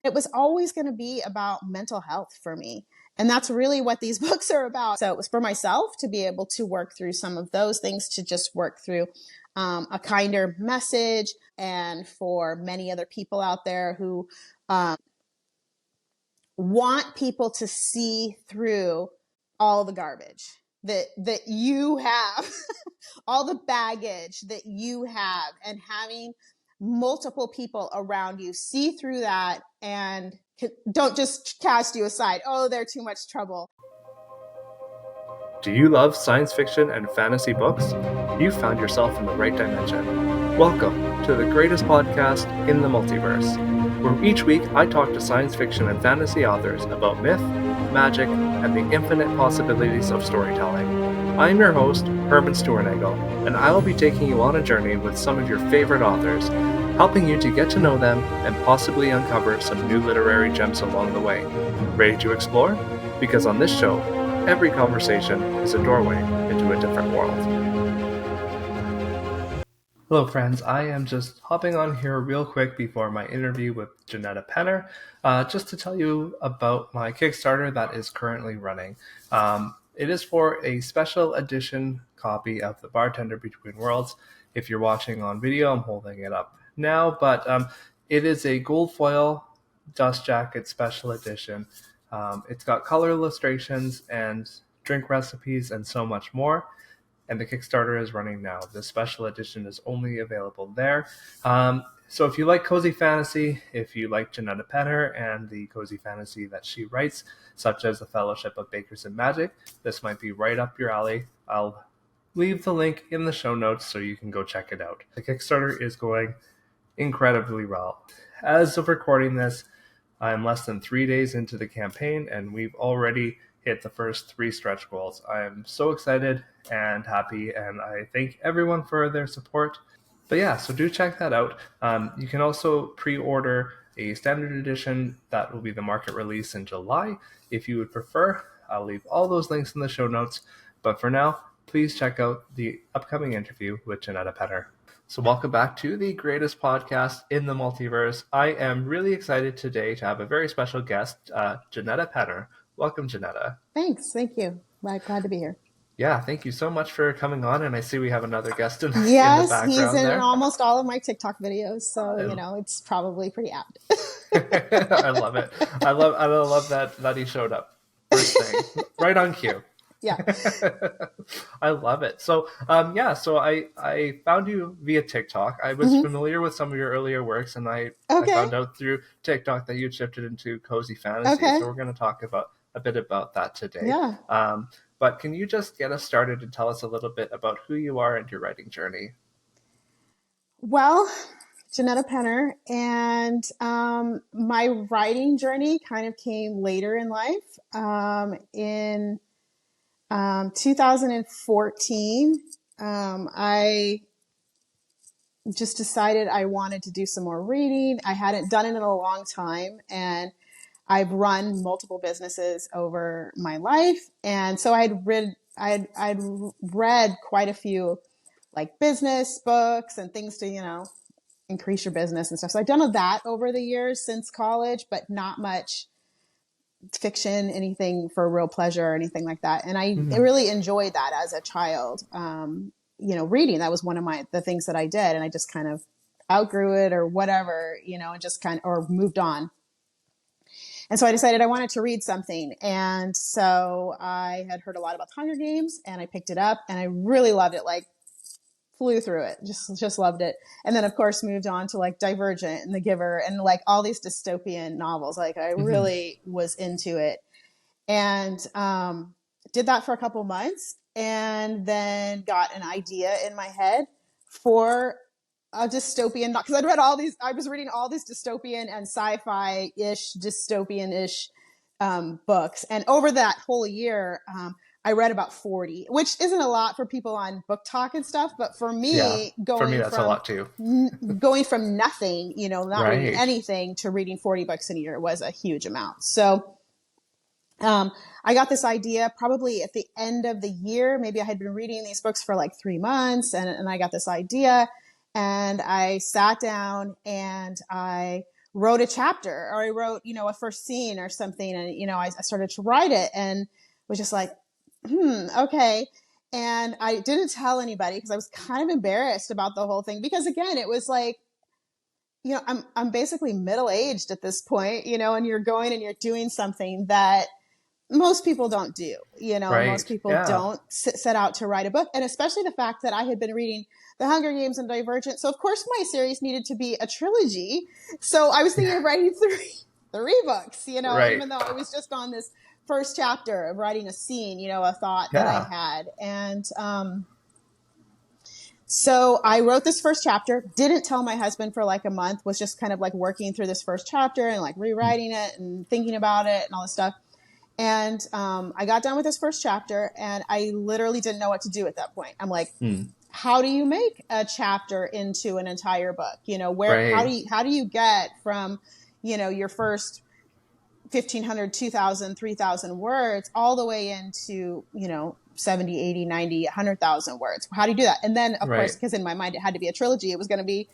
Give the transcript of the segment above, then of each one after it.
It was always going to be about mental health for me. And that's really what these books are about. So it was for myself to be able to work through some of those things, to just work through a kinder message, and for many other people out there who want people to see through all the garbage that you have, all the baggage that you have, and having multiple people around you see through that and don't just cast you aside. Oh, they're too much trouble. Do you love science fiction and fantasy books? You found yourself in the right dimension. Welcome to the greatest podcast in the multiverse, where each week I talk to science fiction and fantasy authors about myth, magic, and the infinite possibilities of storytelling. I am your host, Herman Stuernagel, and I will be taking you on a journey with some of your favorite authors, helping you to get to know them and possibly uncover some new literary gems along the way. Ready to explore? Because on this show, every conversation is a doorway into a different world. Hello friends, I am just hopping on here real quick before my interview with Jenetta Penner, just to tell you about my Kickstarter that is currently running. It is for a special edition copy of The Bartender Between Worlds. If you're watching on video, I'm holding it up now, but it is a gold foil dust jacket special edition. It's got color illustrations and drink recipes and so much more. And the Kickstarter is running now. The special edition is only available there. So if you like cozy fantasy, if you like Jenetta Penner and the cozy fantasy that she writes, such as The Fellowship of Bakers and Magic, this might be right up your alley. I'll leave the link in the show notes so you can go check it out. The Kickstarter is going incredibly well. As of recording this, I'm less than 3 days into the campaign, and we've already hit the first 3 stretch goals. I am so excited and happy, and I thank everyone for their support. But yeah, so do check that out. You can also pre-order a standard edition that will be the market release in July. If you would prefer, I'll leave all those links in the show notes. But for now, please check out the upcoming interview with Jenetta Penner. So welcome back to the greatest podcast in the multiverse. I am really excited today to have a very special guest, Jenetta Penner. Welcome, Jenetta. Thanks. Thank you. Glad to be here. Yeah, thank you so much for coming on. And I see we have another guest in the background. He's in there. Almost all of my TikTok videos, so it's probably pretty apt. I love it. I love that he showed up first thing, right on cue. Yeah. I love it. So, so I found you via TikTok. I was familiar with some of your earlier works, and I found out through TikTok that you'd shifted into cozy fantasy. Okay. So we're going to talk a bit about that today. Yeah. But can you just get us started and tell us a little bit about who you are and your writing journey? Well, Jenetta Penner, and my writing journey kind of came later in life. In 2014, I just decided I wanted to do some more reading. I hadn't done it in a long time, and I've run multiple businesses over my life. And so I'd read quite a few like business books and things to, increase your business and stuff. So I've done that over the years since college, but not much fiction, anything for real pleasure or anything like that. And I really enjoyed that as a child. Reading, that was one of the things that I did. And I just kind of outgrew it or whatever, and just or moved on. And so I decided I wanted to read something. And so I had heard a lot about the Hunger Games, and I picked it up, and I really loved it, like flew through it, just loved it. And then of course moved on to like Divergent and The Giver and like all these dystopian novels. Like I really was into it, and did that for a couple months, and then got an idea in my head for a dystopian, because I'd read I was reading all these dystopian and sci-fi-ish, dystopian-ish books. And over that whole year, I read about 40, which isn't a lot for people on Book Talk and stuff. But for me, that's a lot too. Going from nothing, not reading anything to reading 40 books in a year was a huge amount. So I got this idea probably at the end of the year. Maybe I had been reading these books for like 3 months, and I got this idea. And I sat down and I wrote a chapter, or I wrote, a first scene or something. And, I started to write it and was just like, okay. And I didn't tell anybody because I was kind of embarrassed about the whole thing, because again, it was like, I'm basically middle-aged at this point, and you're going and you're doing something that most people don't do, most Right. people Yeah. don't set out to write a book. And especially the fact that I had been reading The Hunger Games and Divergent. So of course my series needed to be a trilogy. So I was thinking of writing three books, Right. even though I was just on this first chapter of writing a scene, a thought that I Yeah. had. And, so I wrote this first chapter, didn't tell my husband for like a month, was just kind of like working through this first chapter and like rewriting it and thinking about it and all this stuff. And I got done with this first chapter and I literally didn't know what to do at that point. I'm like, how do you make a chapter into an entire book? How Right. do you get from, your first 1,500, 2,000, 3,000 words all the way into, 70, 80, 90, 100,000 words? How do you do that? And then, of course, Right. because in my mind it had to be a trilogy, it was going to be,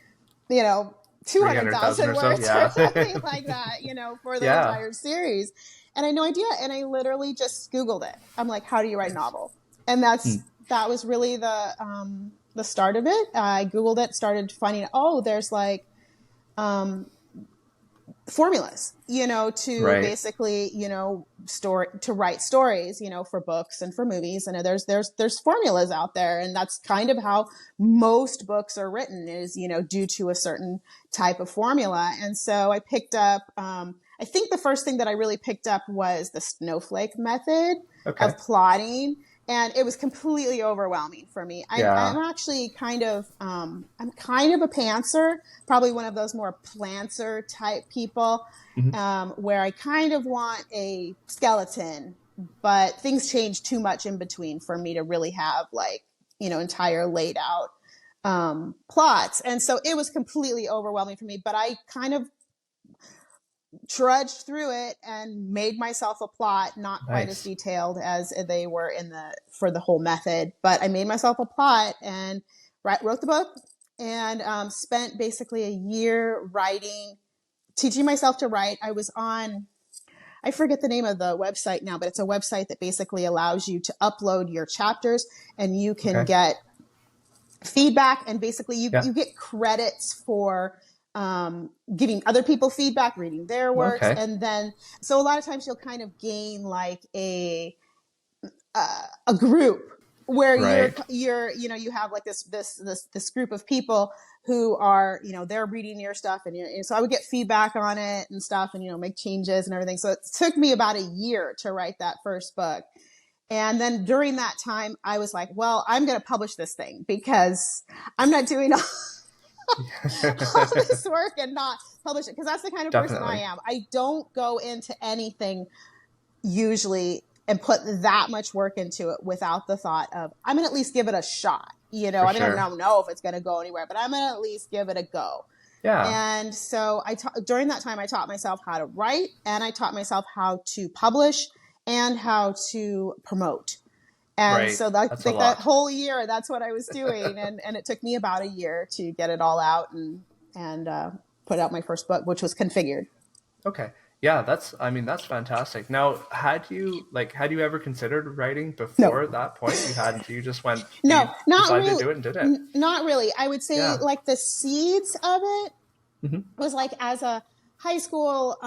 300,000 200,000 or so. words or Yeah. something like that, for the Yeah. entire series. And I had no idea. And I literally just Googled it. I'm like, how do you write a novel? And that was really the start of it. I Googled it, started finding, there's like, formulas, to Right. basically, to write stories, for books and for movies. And there's formulas out there. And that's kind of how most books are written, is, due to a certain type of formula. And so I picked up, I think the first thing that I really picked up was the snowflake method Okay. of plotting. And it was completely overwhelming for me. I'm Yeah. actually kind of I'm kind of a pantser, probably one of those more plantser type people, where I kind of want a skeleton, but things change too much in between for me to really have like, entire laid out plots. And so it was completely overwhelming for me, but I kind of trudged through it and made myself a plot, not quite as Nice. detailed as they were for the whole method, but I made myself a plot and wrote the book, and spent basically a year teaching myself to write. I forget the name of the website now, but it's a website that basically allows you to upload your chapters and you can Okay. get feedback, and basically you Yeah. get credits for giving other people feedback, reading their works. Okay. And then, so a lot of times you'll kind of gain like a group where Right. you have like this group of people who are, they're reading your stuff, and so I would get feedback on it and stuff, and, make changes and everything. So it took me about a year to write that first book. And then during that time, I was like, well, I'm going to publish this thing because I'm not doing all this work and not publish it. Because that's the kind of person I Definitely. am. I don't go into anything usually and put that much work into it without the thought of, I'm going to at least give it a shot. For I mean, I sure. don't know if it's going to go anywhere, but I'm going to at least give it a go. Yeah. And so during that time, I taught myself how to write, and I taught myself how to publish and how to promote. And Right. so That's a that lot. whole year, that's what I was doing. And it took me about a year to get it all out and put out my first book, which was Configured. Okay. Yeah, that's fantastic. Now, had you ever considered writing No, before that point? You no, not decided to really. do it and did it. Not really. I would say Yeah. like the seeds of it Hmm. was like as a high school,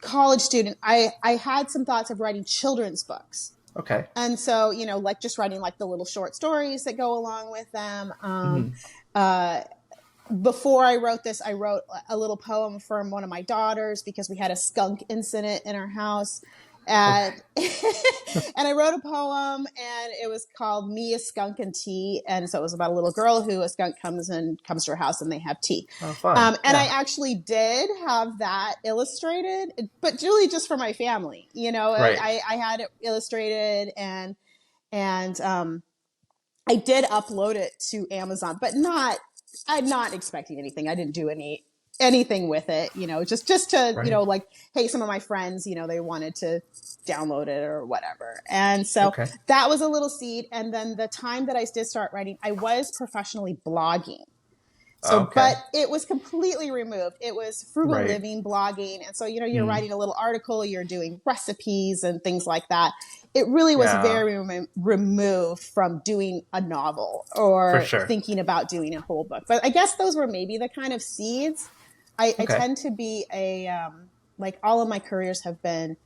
college student, I had some thoughts of writing children's books. Okay. And so, like just writing like the little short stories that go along with them. Hmm. Uh, Before I wrote this, I wrote a little poem for one of my daughters because we had a skunk incident in our house. Okay. And, and I wrote a poem, and it was called Me, a Skunk, and Tea. And so it was about a little girl who a skunk comes to her house and they have tea. Oh, fun. And I Yeah. actually did have that illustrated, but really just for my family. Right. I had it illustrated, and I did upload it to Amazon, but I'm not expecting anything. I didn't do anything with it, just to, Right. like, hey, some of my friends, they wanted to download it or whatever. And so Okay. that was a little seed. And then the time that I did start writing, I was professionally blogging. So, Okay. but it was completely removed. It was frugal Right. living, blogging. And so, you're Mm. writing a little article, you're doing recipes and things like that. It really was Yeah, very removed from doing a novel for or sure. thinking about doing a whole book. But I guess those were maybe the kind of seeds. I Okay. tend to be like all of my careers have been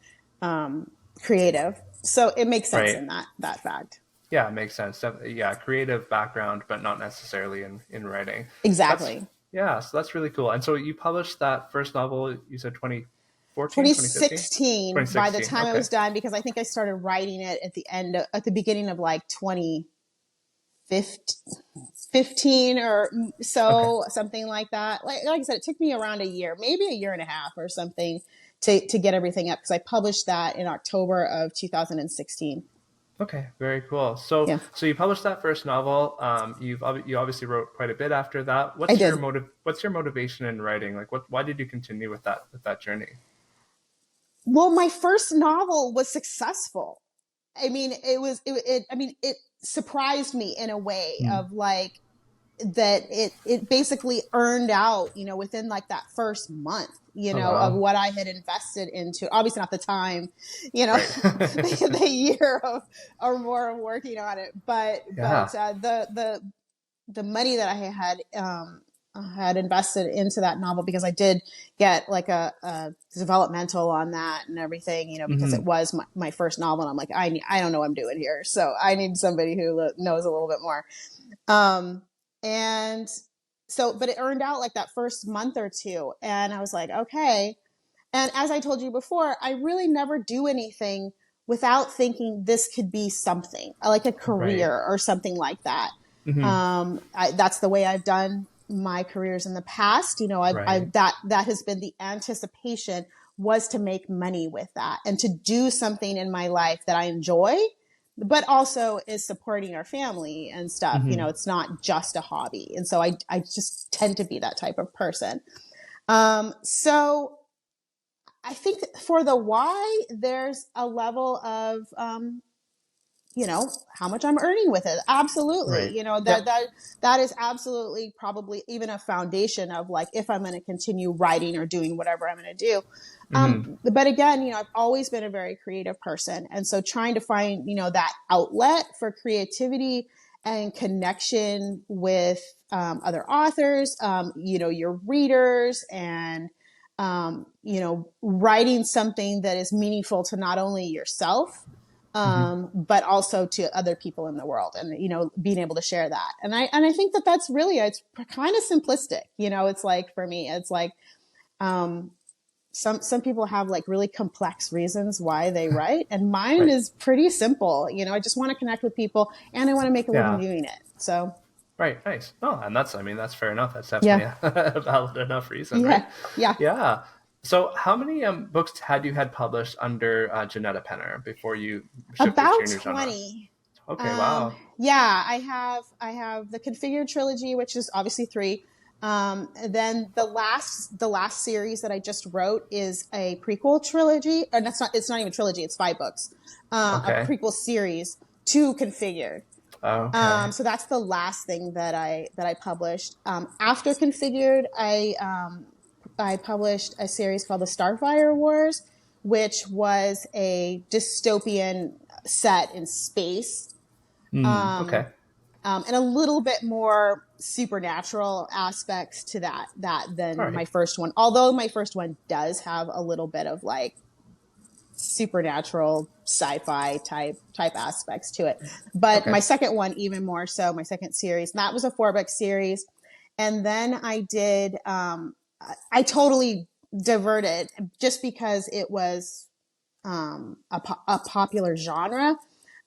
creative. So it makes sense Right. in that fact. Yeah, it makes sense. Yeah, creative background, but not necessarily in writing. That's Exactly. yeah, so that's really cool. And so you published that first novel, you said 2014, 2015, 2016 by the 2016. time it Okay. was done, because I think I started writing it at the beginning of like 2015 or Okay. so, something like that. Like I said, it took me around a year, maybe a year and a half or something to get everything up, because I published that in October of 2016. Okay, very cool. So, Yeah, so you published that first novel. You obviously wrote quite a bit after that. I What's your did. motivation in writing? Like, why did you continue with that journey? Well, my first novel was successful. I mean, it surprised me in a way Hmm. of like, that it basically earned out, within like that first month, Oh of wow. what I had invested into. Obviously not the time, Right. the year of or more of working on it, but Yeah. the money that I had invested into that novel, because I did get like a developmental on that and everything, because it Hmm. was my first novel, and I'm like, I don't know what I'm doing here, so I need somebody who knows a little bit more. um, and so, but it earned out like that first month or two. And I was like, okay. And as I told you before, I really never do anything without thinking this could be something like a Right. career or something like that. Hmm. That's the way I've done my careers in the past. Right. That has been the anticipation, was to make money with that and to do something in my life that I enjoy, but also is supporting our family and stuff. Hmm. It's not just a hobby. And so I just tend to be that type of person. So I think for the why, there's a level of, how much I'm earning with it. Absolutely. Right. That, Yep. that is absolutely probably even a foundation of like, if I'm going to continue writing or doing whatever I'm going to do. Hmm. But again, I've always been a very creative person. And so trying to find, that outlet for creativity and connection with other authors, your readers, and, writing something that is meaningful to not only yourself, Hmm. but also to other people in the world, and being able to share that. And I think that that's really, it's kind of simplistic. It's like, for me, it's like, um, some people have like really complex reasons why they write, and mine Right. is pretty simple. I just want to connect with people, and I want to make a living Yeah. doing it. So Right. Nice. Oh, and I mean, that's fair enough. That's yeah, definitely a valid enough reason, right? yeah, yeah. Yeah. So, how many books had you had published under Jenetta Penner before you shifted to About your new genre? 20. Okay. Wow. Yeah, I have the Configured trilogy, which is obviously three. Then the last series that I just wrote is a prequel trilogy, and it's not even trilogy, it's 5 books. A Okay. prequel series to Configured. Okay. So that's the last thing that I published. After Configured, I published a series called the Starfire Wars, which was a dystopian set in space, Hmm. Okay. and a little bit more supernatural aspects to that All than my right. first one. Although my first one does have a little bit of like supernatural sci-fi type aspects to it. But Okay. my second one, even more so, my second series, that was a 4-book series. And then I totally diverted just because it was a popular genre.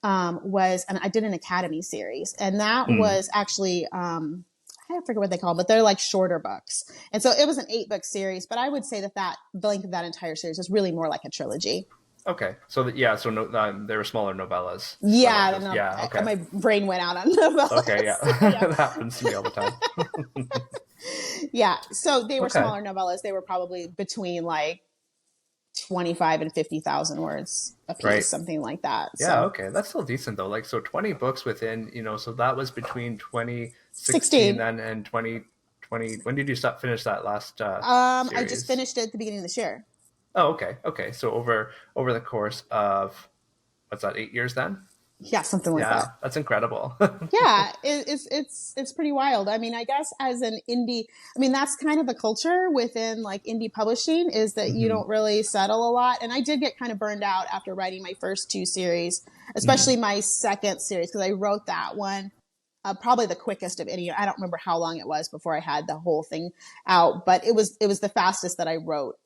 And I did an Academy series, and that Hmm. was actually, I forget what they call them, but they're like shorter books. And so it was an 8-book series, but I would say that the length of that entire series is really more like a trilogy. Okay. So yeah. So no, they were smaller novellas, but not Yeah, I don't just know. yeah. Okay. My brain went out on Okay. Yeah. novellas. Yeah, That happens to me all the time. yeah. So they were Okay. smaller novellas. They were probably between like 25 and 50,000 words a piece, Right. something like that. Yeah, So okay. That's still decent though. Like so 20 books within, so that was between 2016 16. then and 20 20? When did you finish that last I just series? finished it at the beginning of this year. Oh, okay, okay. So over the course of what's that, 8 years then? Yeah, something like that. Yeah, that's incredible. Yeah, it's pretty wild. I mean, I guess as an indie, I mean that's kind of the culture within like indie publishing is that you Hmm. don't really settle a lot. And I did get kind of burned out after writing my first two series, Hmm. especially my second series because I wrote that one probably the quickest of any. I don't remember how long it was before I had the whole thing out, but it was the fastest that I wrote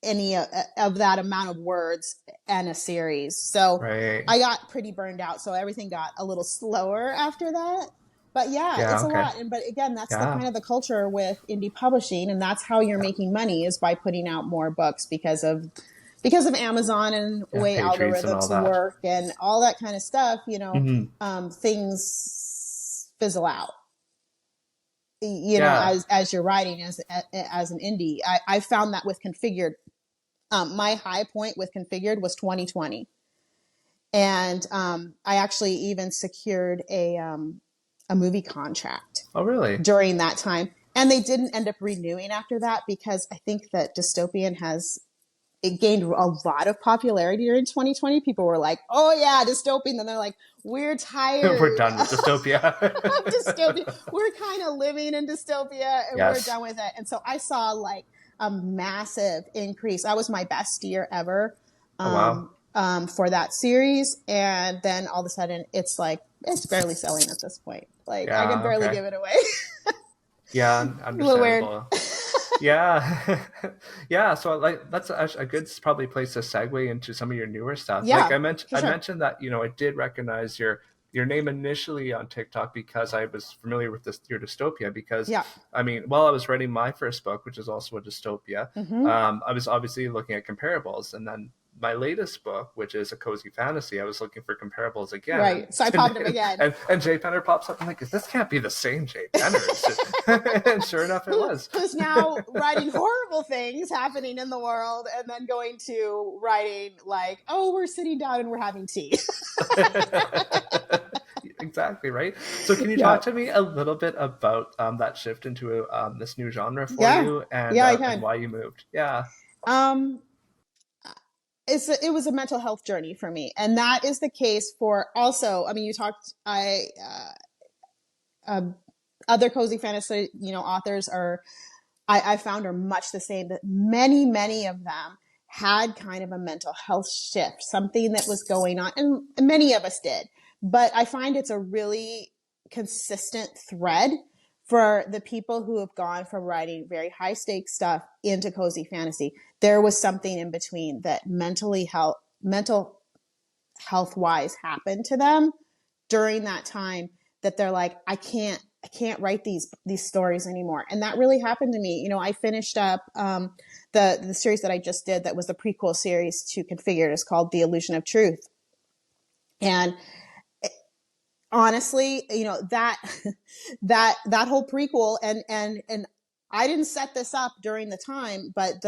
any of that amount of words and a series. So Right. I got pretty burned out. So everything got a little slower after that. But yeah, Yeah. it's a Okay. lot. And but again, that's the Yeah. kind of the culture with indie publishing, and that's how you're Yeah. making money is by putting out more books because of Amazon and the Yeah. way Page reads and all algorithms that. work and all that kind of stuff. Hmm. Things fizzle out. Yeah. As you're writing as an indie, I found that with Configured my high point with Configured was 2020, and I actually even secured a movie contract Oh, really? during that time, and they didn't end up renewing after that because I think that dystopian has it gained a lot of popularity during 2020. People were like, "Oh yeah, dystopian," then they're like, "We're We're tired done with dystopia. of dystopia. We're kind of living in dystopia and we're Yes. done with it." And so I saw like a massive increase. That was my best year ever Oh, wow. for that series. And then all of a sudden it's like, it's barely selling at this point. Like I can Yeah. barely Okay. give it away. Yeah. A little weird. Understandable. Yeah. Yeah. So like that's a good probably place to segue into some of your newer stuff. Like Yeah, for I sure. mentioned that, I did recognize your name initially on TikTok because I was familiar with your dystopia because Yeah. I mean, while I was writing my first book, which is also a dystopia, Mm-hmm. I was obviously looking at comparables, and then my latest book, which is a cozy fantasy, I was looking for comparables again, Right. So I popped up again. and Jay Penner pops up. I'm like, this can't be the same Jay Penner. It's just, and sure enough, it was. Who's now writing horrible things happening in the world and then going to writing like, oh, we're sitting down and we're having tea. Exactly right. So, can you Yeah. talk to me a little bit about that shift into this new genre for Yeah. you, Yeah, I and can. why you moved? Yeah. Um, it was a mental health journey for me. And that is the case for also, I mean, you talked, other cozy fantasy, authors are, I found are much the same that many of them had kind of a mental health shift, something that was going on. And many of us did, but I find it's a really consistent thread for the people who have gone from writing very high stakes stuff into cozy fantasy. There was something in between that mental health wise happened to them during that time that they're like, I can't write these stories anymore. And that really happened to me. I finished up the series that I just did that was the prequel series to Configured. It's called The Illusion of Truth. And honestly, that that whole prequel and I didn't set this up during the time, but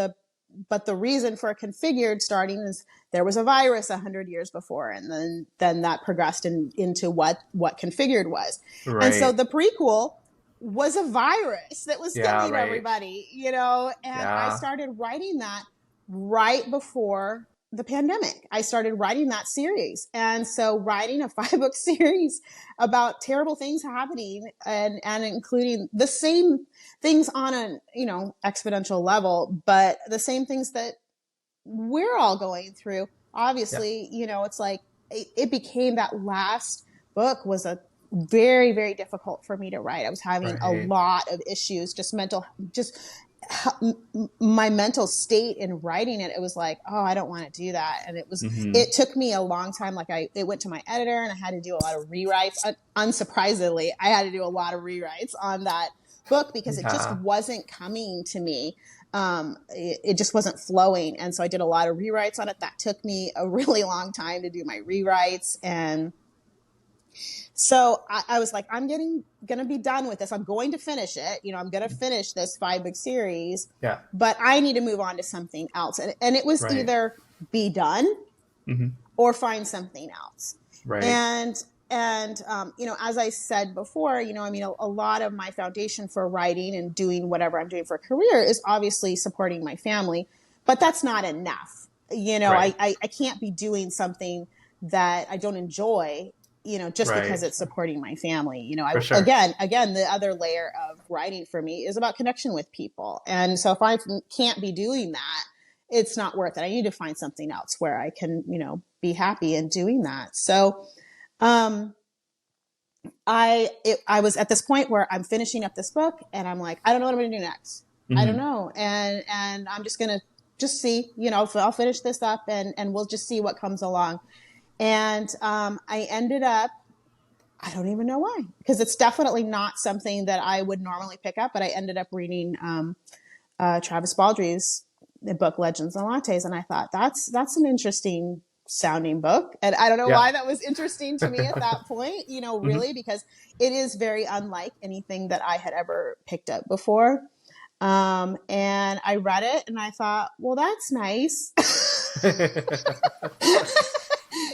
the reason for Configured starting is there was a virus 100 years before, and then that progressed into what Configured was. And so Right. the prequel was a virus that was Yeah. killing Right. everybody, and I Yeah. started writing that right before the pandemic. I started writing that series. And so writing a 5-book series about terrible things happening and including the same things on an, exponential level, but the same things that we're all going through. Yeah. Obviously, it's like it became that last book was a very, very difficult for me to write. I was having a Right. lot of issues, just my mental state in writing it. It was like, oh, I don't want to do that. And Hmm. it took me a long time. Like it went to my editor and I had to do a lot of rewrites. Unsurprisingly, I had to do a lot of rewrites on that book because it just Yeah. wasn't coming to me. It just wasn't flowing. And so I did a lot of rewrites on it. That took me a really long time to do my rewrites. And so I was like, I'm gonna be done with this. I'm going to finish it. I'm gonna finish this 5-book series, Yeah. but I need to move on to something else. And it was Right. either be done Hmm. or find something else. Right. And And, as I said before, I mean, a lot of my foundation for writing and doing whatever I'm doing for a career is obviously supporting my family, but that's not enough. Right. I can't be doing something that I don't enjoy, just because Right. it's supporting my family. For sure. Again, the other layer of writing for me is about connection with people. And so if I can't be doing that, it's not worth it. I need to find something else where I can, be happy in doing that. So, um, I was at this point where I'm finishing up this book and I'm like, I don't know what I'm going to do next. I don't Hmm. know. And I'm just going to just see, I'll finish this up and we'll just see what comes along. And, I ended up, I don't even know why, because it's definitely not something that I would normally pick up, but I ended up reading, Travis Baldry's book Legends and Lattes, and I thought that's an interesting sounding book, and I don't know Yeah. why that was interesting to me at that point, Hmm. really, because it is very unlike anything that I had ever picked up before. And I read it and I thought, well, that's nice.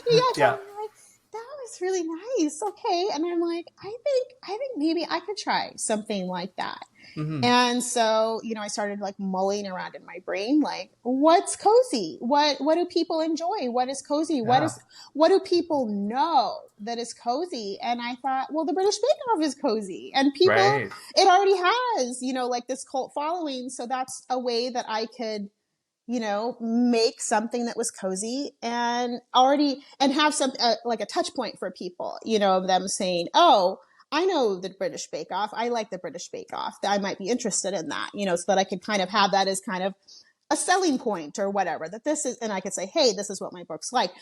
Yes, I'm Yeah. like, that was really nice. Okay. And I'm like, I think maybe I could try something like that. Hmm. And so, I started like mulling around in my brain, like, what's cozy? What do people enjoy? What is cozy? Yeah. What do people know that is cozy? And I thought, well, the British Bake Off is cozy, and people, Right. it already has, like this cult following. So that's a way that I could, make something that was cozy and already, and have some, like a touch point for people, of them saying, oh, I know the British Bake Off. I like the British Bake Off. I might be interested in that, so that I could kind of have that as kind of a selling point or whatever, that this is, and I could say, hey, this is what my book's like.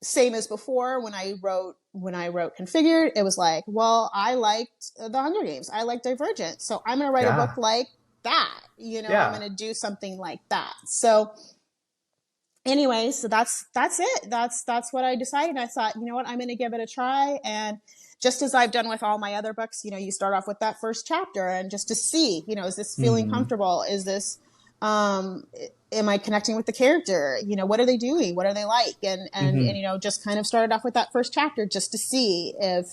Same as before when I wrote Configured, it was like, well, I liked the Hunger Games. I like Divergent. So I'm going to write a book Yeah. like that. I'm Yeah. going to do something like that. So anyway, so that's it. That's what I decided. I thought, you know what, I'm going to give it a try. And just as I've done with all my other books, you start off with that first chapter and just to see, is this feeling Hmm. comfortable? Is this, um, am I connecting with the character? What are they doing? What are they like? And Hmm. just kind of started off with that first chapter just to see if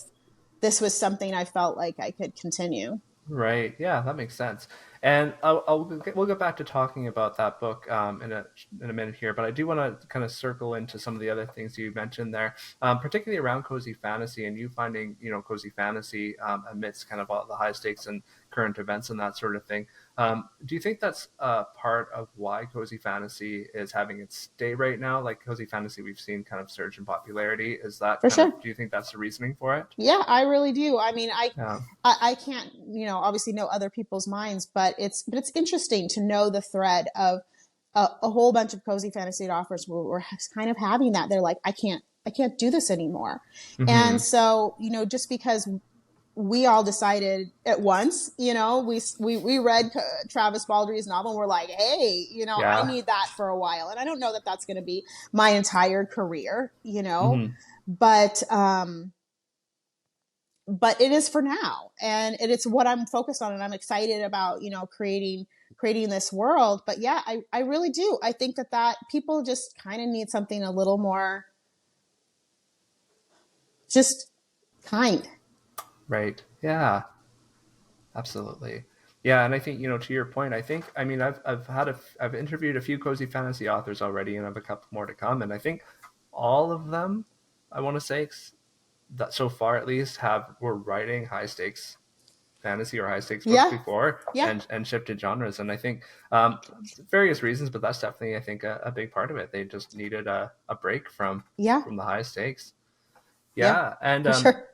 this was something I felt like I could continue. Right. Yeah, that makes sense. And we'll get back to talking about that book in a minute here, but I do want to kind of circle into some of the other things you mentioned there, particularly around cozy fantasy and you finding cozy fantasy amidst kind of all the high stakes and current events and that sort of thing. Do you think that's part of why cozy fantasy is having its day right now? Like cozy fantasy, we've seen kind of surge in popularity. Is that For kind of? sure. Do you think that's the reasoning for it? Yeah, I really do. I mean, Yeah. I can't, obviously know other people's minds, but it's interesting to know the thread of a whole bunch of cozy fantasy authors were kind of having that. They're like, I can't do this anymore. And Hmm. so, just because we all decided at once, we read Travis Baldry's novel and we're like, hey, I Yeah. need that for a while. And I don't know that that's going to be my entire career, Hmm. but, but it is for now, and it's what I'm focused on, and I'm excited about creating this world. But yeah, I really do. I think that people just kind of need something a little more just kind. Right. Yeah. Absolutely. Yeah, and I think to your point, I mean I've interviewed a few cozy fantasy authors already, and I have a couple more to come, and I think all of them, I want to say that so far at least were writing high stakes fantasy or high stakes books Yeah, before yeah, and shifted genres, and I think various reasons, but that's definitely I think a big part of it. They just needed a break yeah, from the high stakes. yeah, Yeah, and for sure.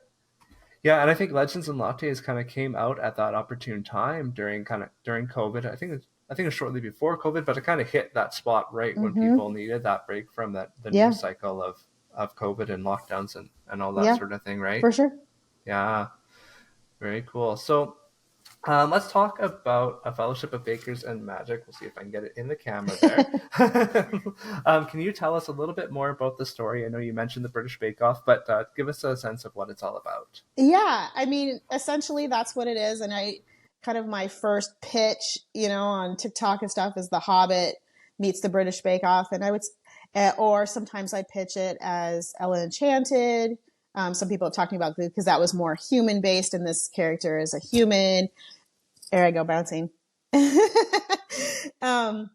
yeah, and I think Legends and Lattes kind of came out at that opportune time during COVID. I think it was shortly before COVID, but it kind of hit that spot right when people Mm-hmm. needed that break from the Yeah, news cycle of COVID and lockdowns and all that yeah, sort of thing, right? for sure. Yeah, very cool. So let's talk about A Fellowship of Bakers and Magic. We'll see if I can get it in the camera there. Can you tell us a little bit more about the story? I know you mentioned the British Bake Off, but give us a sense of what it's all about. Yeah, I mean, essentially that's what it is. And I kind of my first pitch, on TikTok and stuff is The Hobbit meets the British Bake Off, and I would, or sometimes I pitch it as Ella Enchanted, Some people have talked about because that was more human based, and this character is a human. There I go, bouncing. um,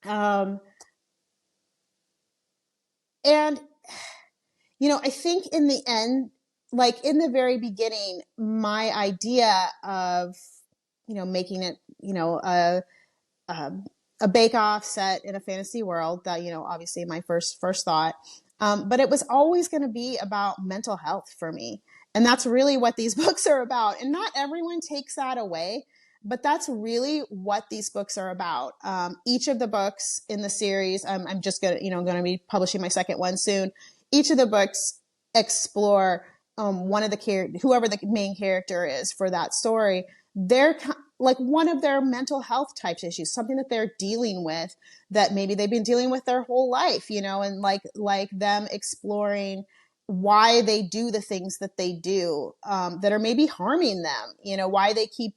um, and I think in the end, like in the very beginning, my idea of making it a, a bake off set in a fantasy world, that obviously my first thought, but it was always going to be about mental health for me, and that's really what these books are about. And not everyone takes that away, but that's really what these books are about. Each of the books in the series, I'm just going to be publishing my second one soon. Each of the books explore one of the whoever the main character is for that story, they're like one of their mental health types issues, something that they're dealing with that maybe they've been dealing with their whole life, and like them exploring why they do the things that they do, that are maybe harming them, why they keep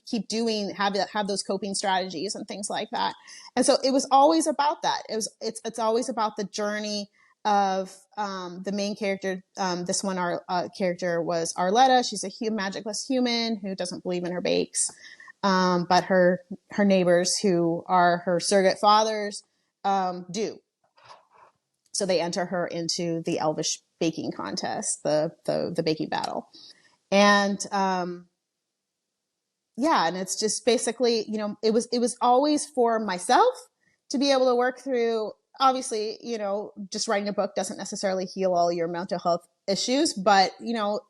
have those coping strategies and things like that. And so it was always about that. It's always about the journey of the main character. This one, our character was Arletta. She's a magicless human who doesn't believe in her bakes, but her neighbors, who are her surrogate fathers, do. So they enter her into the Elvish baking contest, the baking battle, and and it's just basically, it was always for myself to be able to work through. Obviously, just writing a book doesn't necessarily heal all your mental health issues, but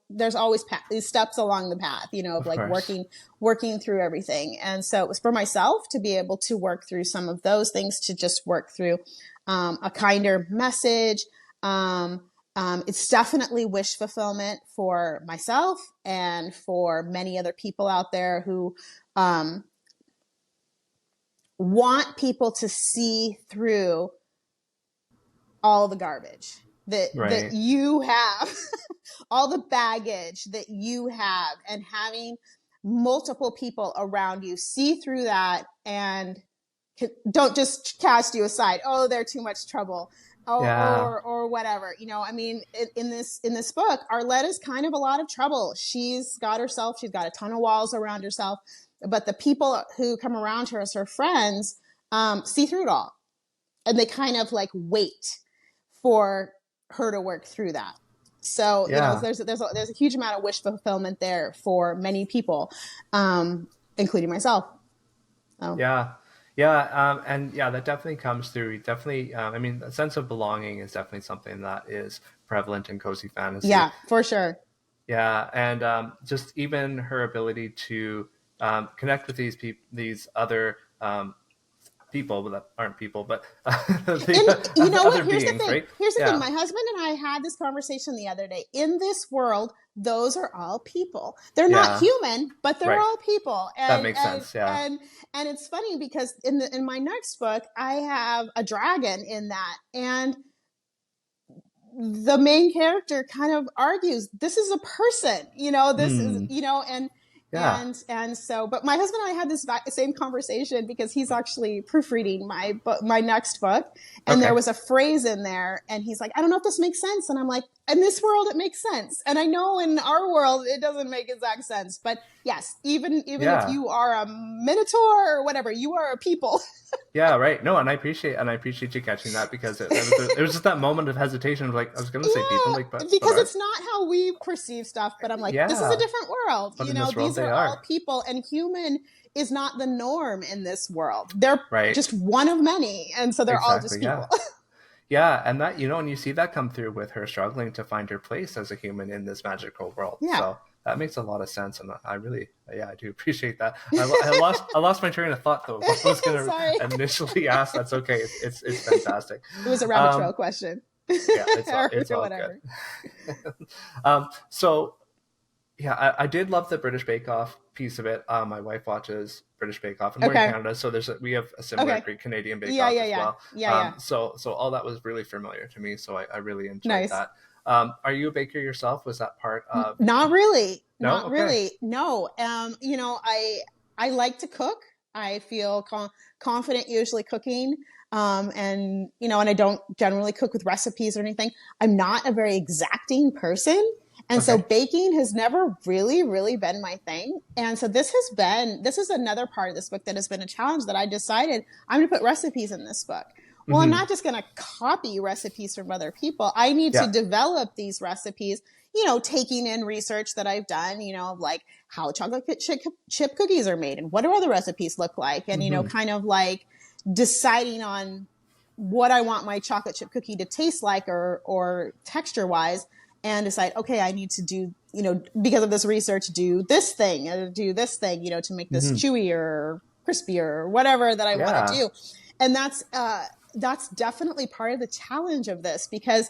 there's always these steps along the path, of like working through everything. And so it was for myself to be able to work through some of those things, to just work through a kinder message. It's definitely wish fulfillment for myself and for many other people out there who want people to see through all the garbage that you have, all the baggage that you have, and having multiple people around you see through that and don't just cast you aside. Oh, they're too much trouble. Oh, yeah. or whatever. I mean, in this book, Arletta's kind of a lot of trouble. She's got a ton of walls around herself, but the people who come around her as her friends see through it all, and they kind of like wait for her to work through that. So, there's a huge amount of wish fulfillment there for many people, including myself. So. Yeah. And that definitely comes through. Definitely, I mean, a sense of belonging is definitely something that is prevalent in cozy fantasy. Yeah, for sure. Yeah, and just even her ability to connect with these other people that aren't people, but Here's the thing. Right? Here's the thing. My husband and I had this conversation the other day. In this world, those are all people. They're not human, but they're all people. And, that makes sense. Yeah. And it's funny because in my next book, I have a dragon in that, and the main character kind of argues, this is a person, this is, and so, but my husband and I had this same conversation because he's actually proofreading my next book. And there was a phrase in there, and he's like, I don't know if this makes sense. And I'm like, in this world, it makes sense. And I know in our world, it doesn't make exact sense, but yes, even if you are a minotaur or whatever, you are a people. Yeah, right. No, and I appreciate you catching that, because it was just that moment of hesitation of like, I was going to say people, like, but because it's not how we perceive stuff. But I'm like, this is a different world. But these are all people, and human is not the norm in this world. They're just one of many, and so they're all just people. Yeah, and that, and you see that come through with her struggling to find her place as a human in this magical world. Yeah. So that makes a lot of sense, and I really, I do appreciate that. I lost my train of thought though. I was going to initially ask. That's okay. It's fantastic. It was a rabbit trail question. Yeah, it's all whatever. Good. So, yeah, I did love the British Bake Off piece of it. My wife watches British Bake Off, and we're in Canada, so we have a similar Great Canadian Bake Off as well. So all that was really familiar to me. So I really enjoyed that. Are you a baker yourself? Was that part of? Not really. No? Not really. No. I like to cook. I feel confident usually cooking. And, and I don't generally cook with recipes or anything. I'm not a very exacting person. And so Okay. baking has never really, really been my thing. And so this is another part of this book that has been a challenge that I decided I'm going to put recipes in this book. Well, I'm Hmm. not just going to copy recipes from other people. I need to Yeah. develop these recipes, taking in research that I've done, like how chocolate chip cookies are made and what do other recipes look like. And, Hmm. kind of like deciding on what I want my chocolate chip cookie to taste like or texture wise, and decide, okay, I need to do, because of this research, do this thing, to make this Hmm. chewier or crispier or whatever that I want to Yeah. do. And that's definitely part of the challenge of this, because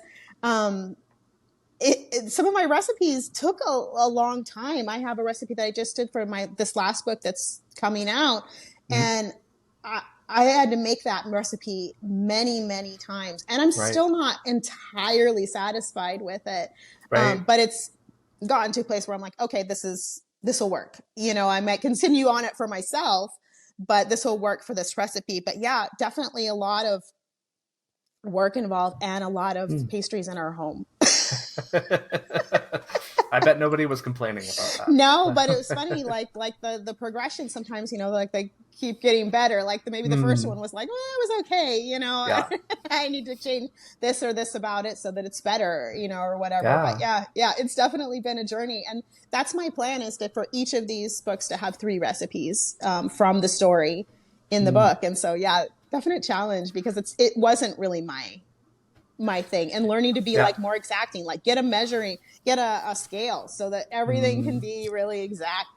some of my recipes took a long time. I have a recipe that I just did for this last book that's coming out, Hmm. and I had to make that recipe many, many times, and I'm Right. still not entirely satisfied with it. Right. But it's gotten to a place where I'm like, okay, this will work. I might continue on it for myself, but this will work for this recipe. But yeah, definitely a lot of work involved and a lot of Hmm. pastries in our home. I bet nobody was complaining about No, but it was funny, that. like the progression sometimes, like they keep getting better. Like maybe the first Hmm. one was like, well, it was okay, Yeah. I need to change this or this about it so that it's better, or whatever. But Yeah. yeah, it's definitely been a journey. And that's my plan, is that for each of these books to have 3 recipes from the story in the Hmm. book. And so yeah, definite challenge, because it wasn't really my thing, and learning to be Yeah. like more exacting, like get a scale so that everything can Hmm. be really exact.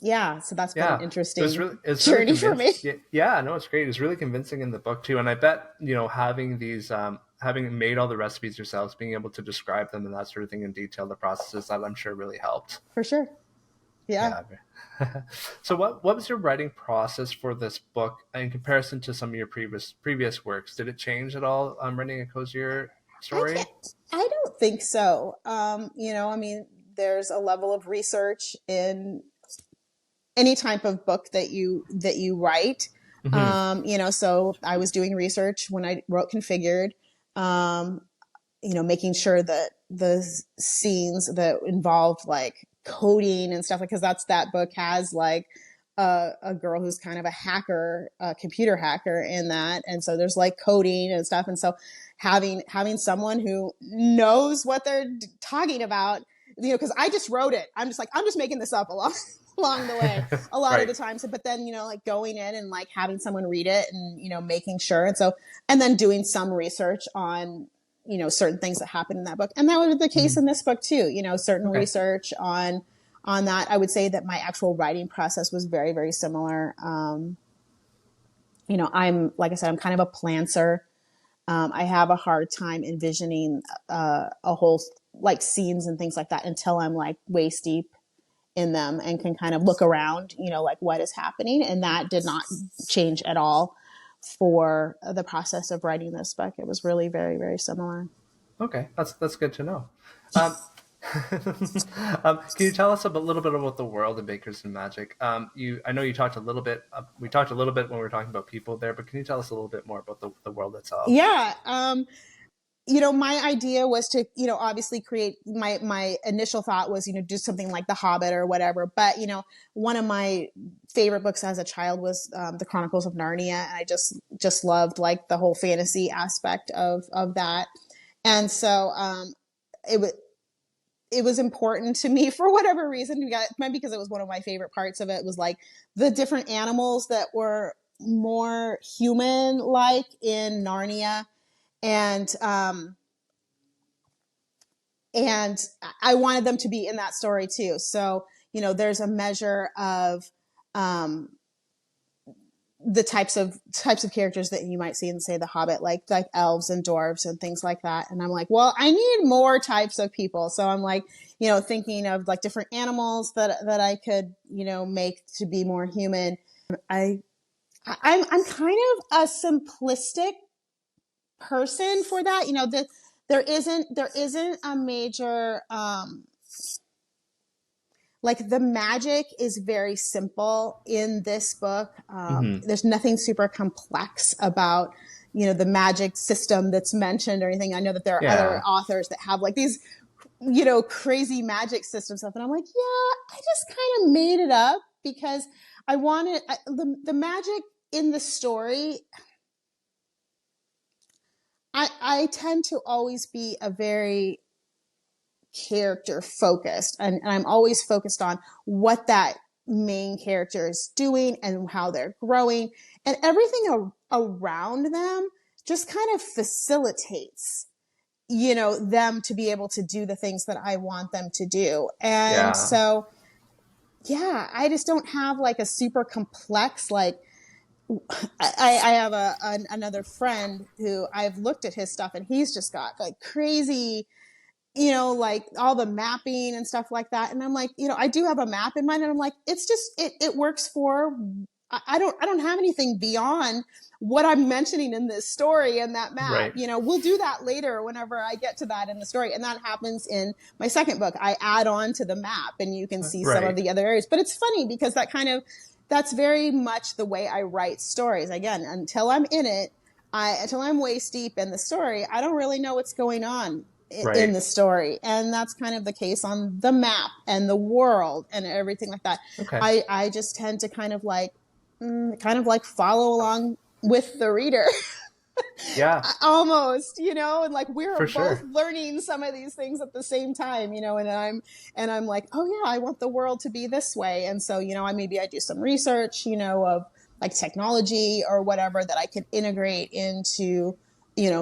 Yeah, so that's been an Yeah, interesting it's really journey for convinced. me. Yeah, yeah, no, it's great. It's really convincing in the book too, and I bet having these having made all the recipes yourselves, being able to describe them and that sort of thing in detail, the processes, that I'm sure really helped. For sure. Yeah. Yeah. So what was your writing process for this book in comparison to some of your previous works? Did it change at all? Writing a cozier I story. can't I don't think so. I mean, there's a level of research in any type of book that you write. Hmm. So I was doing research when I wrote Configured. Um, making sure that the scenes that involved like coding and stuff, like, because that book has like a girl who's kind of a hacker, a computer hacker in that, and so there's like coding and stuff, and so having someone who knows what they're talking about, because I just wrote it. I'm just making this up along the way a lot of Right. the time. So, but then, like going in and like having someone read it and, making sure. And so, and then doing some research on, certain things that happen in that book. And that was the case Hmm. in this book too, certain Okay. research on that. I would say that my actual writing process was very, very similar. Like I said, I'm kind of a planter. I have a hard time envisioning a whole like scenes and things like that until I'm like waist deep in them and can kind of look around, like what is happening. And that did not change at all for the process of writing this book. It was really very, very similar. Okay, that's good to know. Um, can you tell us a little bit about the world of Bakers and Magic? I know you talked a little bit. We talked a little bit when we were talking about people there, but can you tell us a little bit more about the world itself? Yeah. My idea was to, obviously create my initial thought was, do something like The Hobbit or whatever. But, one of my favorite books as a child was The Chronicles of Narnia. And I just loved like the whole fantasy aspect of that. And so it was it was important to me for whatever reason. Maybe because it was one of my favorite parts of it was like the different animals that were more human like in Narnia, and and I wanted them to be in that story too. So there's a measure of um, the types of characters that you might see in, say, The Hobbit, like elves and dwarves and things like that. And I'm like, well, I need more types of people. So I'm like, thinking of like different animals that I could, make to be more human. I I'm kind of a simplistic person for that. There isn't a major like the magic is very simple in this book. Hmm. There's nothing super complex about, the magic system that's mentioned or anything. I know that there are other Yeah. authors that have like these, crazy magic system stuff. And I'm like, yeah, I just kind of made it up because I wanted the magic in the story. I tend to always be a very character focused, and I'm always focused on what that main character is doing and how they're growing, and everything around them just kind of facilitates, them to be able to do the things that I want them to do. And Yeah. so, yeah, I just don't have like a super complex, like, I have another friend who I've looked at his stuff and he's just got like crazy, like all the mapping and stuff like that. And I'm like, I do have a map in mind, and I'm like, it's just, it works for, I don't have anything beyond what I'm mentioning in this story and that map. Right. We'll do that later whenever I get to that in the story. And that happens in my second book. I add on to the map and you can see some of Right. the other areas, but it's funny because that's very much the way I write stories. Again, until I'm in it, until I'm waist deep in the story, I don't really know what's going on in Right. the story. And that's kind of the case on the map and the world and everything like that. Okay. I just tend to kind of like follow along with the reader. Yeah, Almost, and like we're for both sure. learning some of these things at the same time, and I'm like, oh yeah, I want the world to be this way. And so, I do some research, of like technology or whatever that I could integrate into,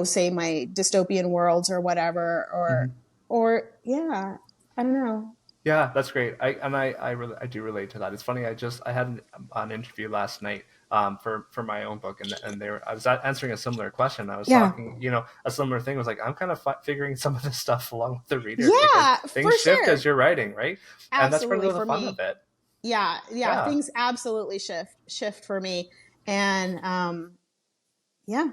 say my dystopian worlds or whatever, Hmm. or yeah, I don't know. Yeah, that's great. I do relate to that. It's funny. I had an interview last night for my own book, and I was answering a similar question. I was Yeah. talking, a similar thing was like I'm kind of figuring some of this stuff along with the reader because Yeah, things for shift as sure. you're writing, right? And that's part Absolutely of the for fun of me. it. Yeah, Yeah. things absolutely shift for me. And yeah,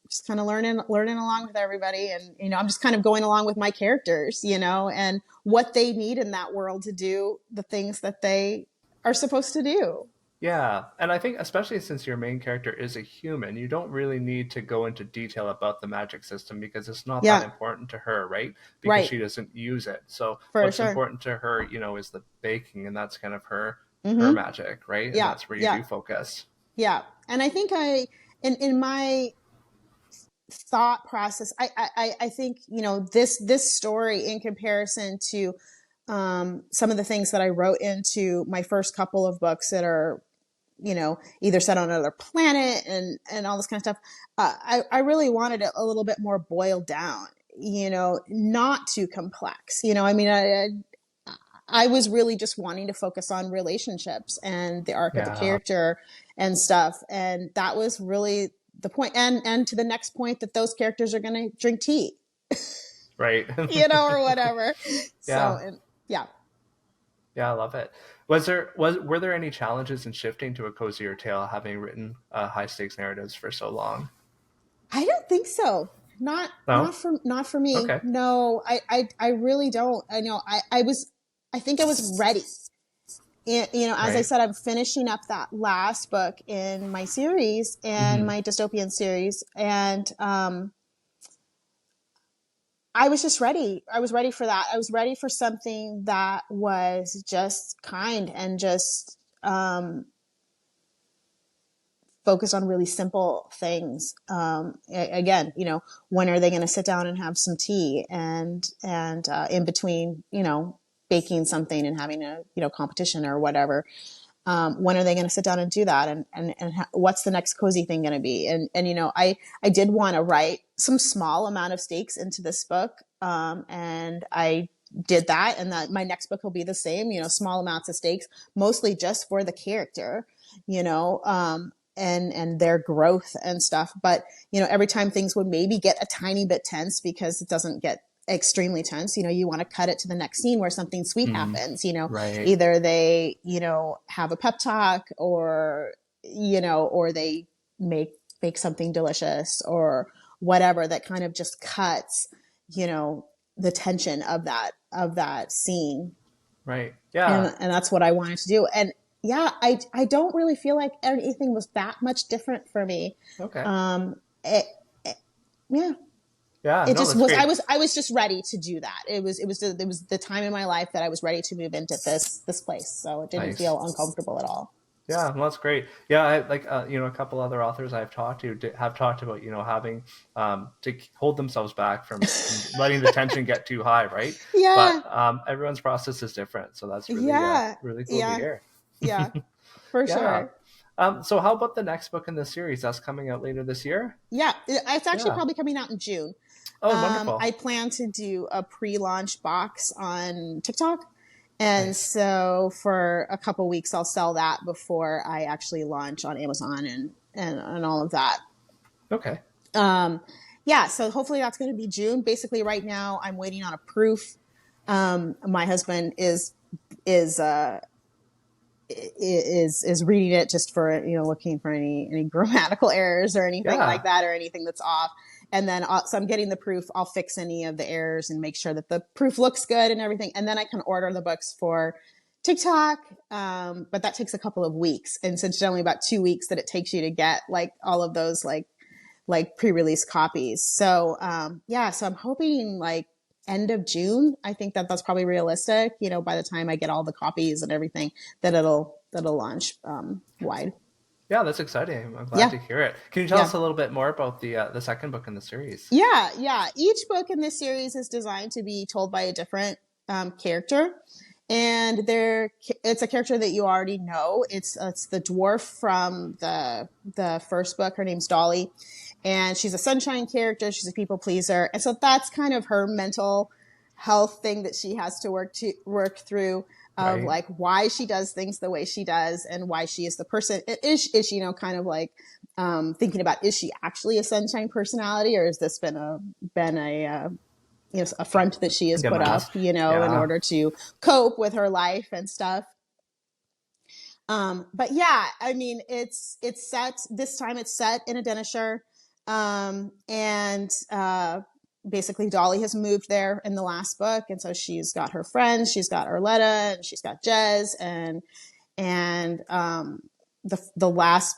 just kind of learning along with everybody, and I'm just kind of going along with my characters, and what they need in that world to do the things that they are supposed to do. Yeah, and I think especially since your main character is a human, you don't really need to go into detail about the magic system because it's not that Yeah, important to her, right? Because right. she doesn't use it. So For what's sure. important to her, is the baking, and that's kind of her Mhm. magic, right? And Yeah. that's where you Yeah. do focus. Yeah. And I think in my thought process, I think, this story in comparison to some of the things that I wrote into my first couple of books that are, either set on another planet and all this kind of stuff. I really wanted it a little bit more boiled down, not too complex. I was really just wanting to focus on relationships and the arc of the Yeah, character and stuff. And that was really the point. And to the next point that those characters are going to drink tea, right. or whatever. So, Yeah, and yeah, yeah, I love it. Were there any challenges in shifting to a cozier tale, having written high stakes narratives for so long? I don't think so. Not No. not for me. Okay. No, I really don't. I know I think I was ready. And, as I Right. said, I'm finishing up that last book in my series and Hmm. my dystopian series, and I was just ready. I was ready for that. I was ready for something that was just kind and just focused on really simple things. Again, when are they going to sit down and have some tea, and in between, baking something and having a competition or whatever. When are they going to sit down and do that? And what's the next cozy thing going to be? And I did want to write some small amount of stakes into this book, and I did that. And that my next book will be the same. Small amounts of stakes, mostly just for the character. You know, and their growth and stuff. But every time things would maybe get a tiny bit tense because it doesn't get extremely tense, you want to cut it to the next scene where something sweet Mm. happens, Right. either they, have a pep talk, or, or they make something delicious or whatever that kind of just cuts, the tension of that scene. Right. Yeah. and that's what I wanted to do. And yeah, I don't really feel like anything was that much different for me. Okay. It, yeah, Yeah. it No, just that's was. great. I was just ready to do that. It was the time in my life that I was ready to move into this place. So it didn't Nice. feel uncomfortable at all. Yeah, well, that's great. Yeah, I like a couple other authors I've talked to have talked about having to hold themselves back from letting the tension get too high, right? Yeah, But everyone's process is different, so that's really yeah, really cool to yeah, hear. yeah, for Yeah. sure. So how about the next book in the series that's coming out later this year? Yeah, it's actually Yeah. probably coming out in June. Oh, wonderful. I plan to do a pre-launch box on TikTok. And Nice. so for a couple weeks, I'll sell that before I actually launch on Amazon and all of that. Okay. Yeah, so hopefully that's going to be June. Basically, right now I'm waiting on a proof. My husband is uh, is reading it just for looking for any grammatical errors or anything like Yeah. that or anything that's off. And then so I'm getting the proof. I'll fix any of the errors and make sure that the proof looks good and everything. And then I can order the books for TikTok. But that takes a couple of weeks. And since it's only about 2 weeks that it takes you to get like all of those like pre-release copies. So yeah, so I'm hoping like end of June. I think that that's probably realistic. By the time I get all the copies and everything, that that'll launch wide. Yeah, that's exciting. I'm glad Yeah, to hear it. Can you tell yeah. us a little bit more about the second book in the series? Yeah, yeah. Each book in this series is designed to be told by a different character, and it's a character that you already know. It's the dwarf from the first book. Her name's Dolly, and she's a sunshine character. She's a people pleaser, and so that's kind of her mental health thing that she has to work through. Of Right. like why she does things the way she does and why she is the person is she kind of like thinking about, is she actually a sunshine personality, or has this been a front that she has Like a put up, mask. in Yeah. order to cope with her life and stuff. But yeah, I mean, it's set this time. It's set in a Denishire, and basically Dolly has moved there in the last book, and so she's got her friends. She's got Arletta, and she's got Jez, and the last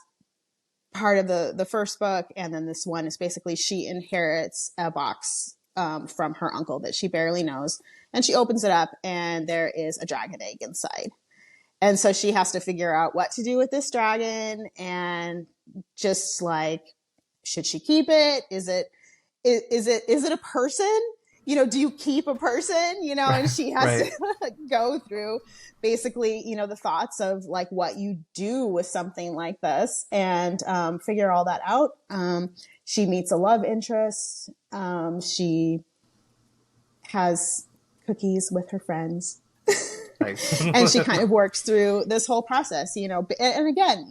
part of the first book, and then this one is basically she inherits a box from her uncle that she barely knows, and she opens it up, and there is a dragon egg inside. And so she has to figure out what to do with this dragon, and just like, should she keep it? Is it a person? Do you keep a person? And Right. she has Right. to go through basically, the thoughts of like what you do with something like this, and figure all that out. She meets a love interest. She has cookies with her friends. Nice. And she kind of works through this whole process, and again,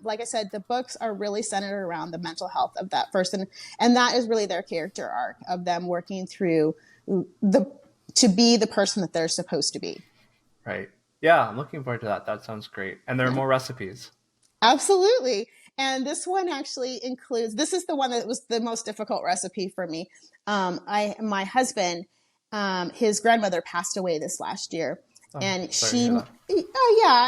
like I said, the books are really centered around the mental health of that person. And that is really their character arc of them working through to be the person that they're supposed to be. Right. Yeah, I'm looking forward to that. That sounds great. And there are Yeah, more recipes. absolutely. And this one actually this is the one that was the most difficult recipe for me. My husband, his grandmother passed away this last year. Oh, And sorry to hear that. oh yeah,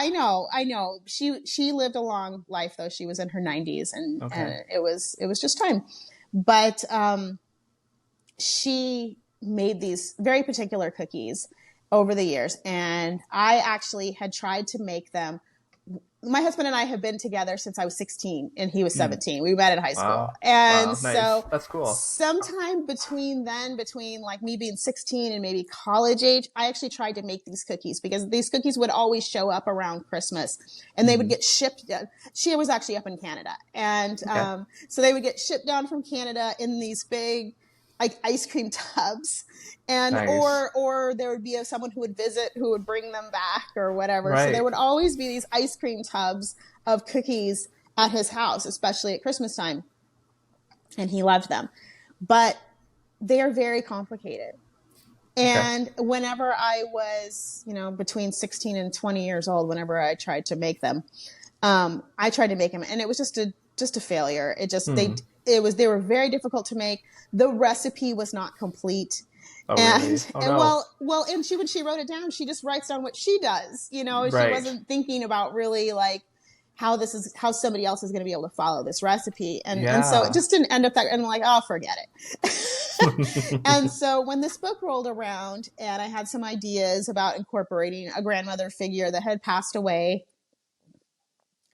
I know. She lived a long life though. She was in her 90s, and Okay. it was just time. But she made these very particular cookies over the years, and I actually had tried to make them. My husband and I have been together since I was 16 and he was Hmm. 17. We met in high school. Wow. And Wow. Nice. so That's cool. sometime between like me being 16 and maybe college age, I actually tried to make these cookies because these cookies would always show up around Christmas, and they would Hmm. get shipped. She was actually up in Canada. And Okay. so they would get shipped down from Canada in these big like ice cream tubs, and Nice. or there would be someone who would visit who would bring them back or whatever. So there Right. would always be these ice cream tubs of cookies at his house, especially at Christmas time, and he loved them. But they are very complicated. Okay. And whenever I was, between 16 and 20 years old, whenever I tried to make them, I tried to make them, and it was just a failure. Hmm. They were very difficult to make. The recipe was not complete. Oh, really? and Oh, and no. well, and she when she wrote it down, she just writes down what she does. She Right. wasn't thinking about really like how somebody else is going to be able to follow this recipe, and so it Yeah. just didn't end up that. And I'm like, oh, forget it. And so when this book rolled around, and I had some ideas about incorporating a grandmother figure that had passed away,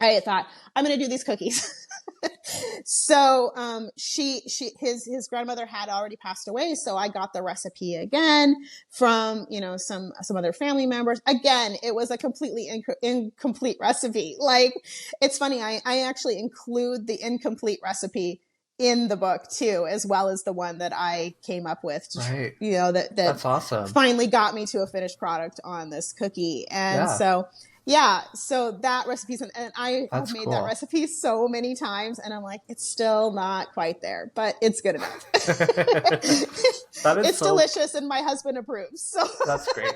I thought, I'm going to do these cookies. So his grandmother had already passed away, so I got the recipe again from some other family members. Again, it was a completely incomplete recipe. Like, it's funny, I actually include the incomplete recipe in the book too, as well as the one that I came up with, Right. that That's awesome. finally got me to a finished product on this cookie. And Yeah. so yeah, so that recipe, and I have That's made that cool. recipe so many times, and I'm like, it's still not quite there, but it's good enough. That is It's so delicious, and my husband approves. So That's great.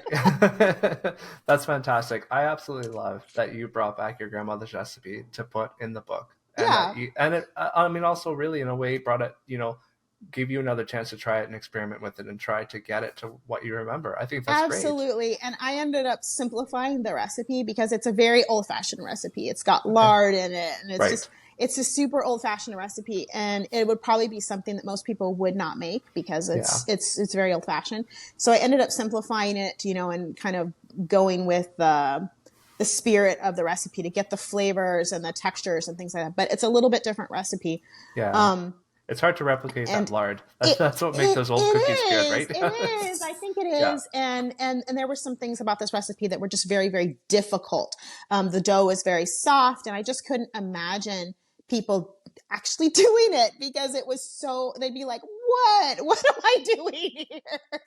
That's fantastic. I absolutely love that you brought back your grandmother's recipe to put in the book, and that yeah, you and it. I mean, also really in a way brought it. Gave you another chance to try it and experiment with it and try to get it to what you remember. I think that's great. absolutely. And I ended up simplifying the recipe because it's a very old fashioned recipe. It's got Okay. lard in it, and Right. it's a super old fashioned recipe, and it would probably be something that most people would not make because Yeah. it's very old fashioned. So I ended up simplifying it, and kind of going with the spirit of the recipe to get the flavors and the textures and things like that. But it's a little bit different recipe. Yeah. Um, It's hard to replicate that and lard. it That's what makes it those old cookies good, it is right? it is I think it Yeah. is, and there were some things about this recipe that were just very, very difficult. The dough was very soft, and I just couldn't imagine people actually doing it because it was so, they'd be like, what am I doing here?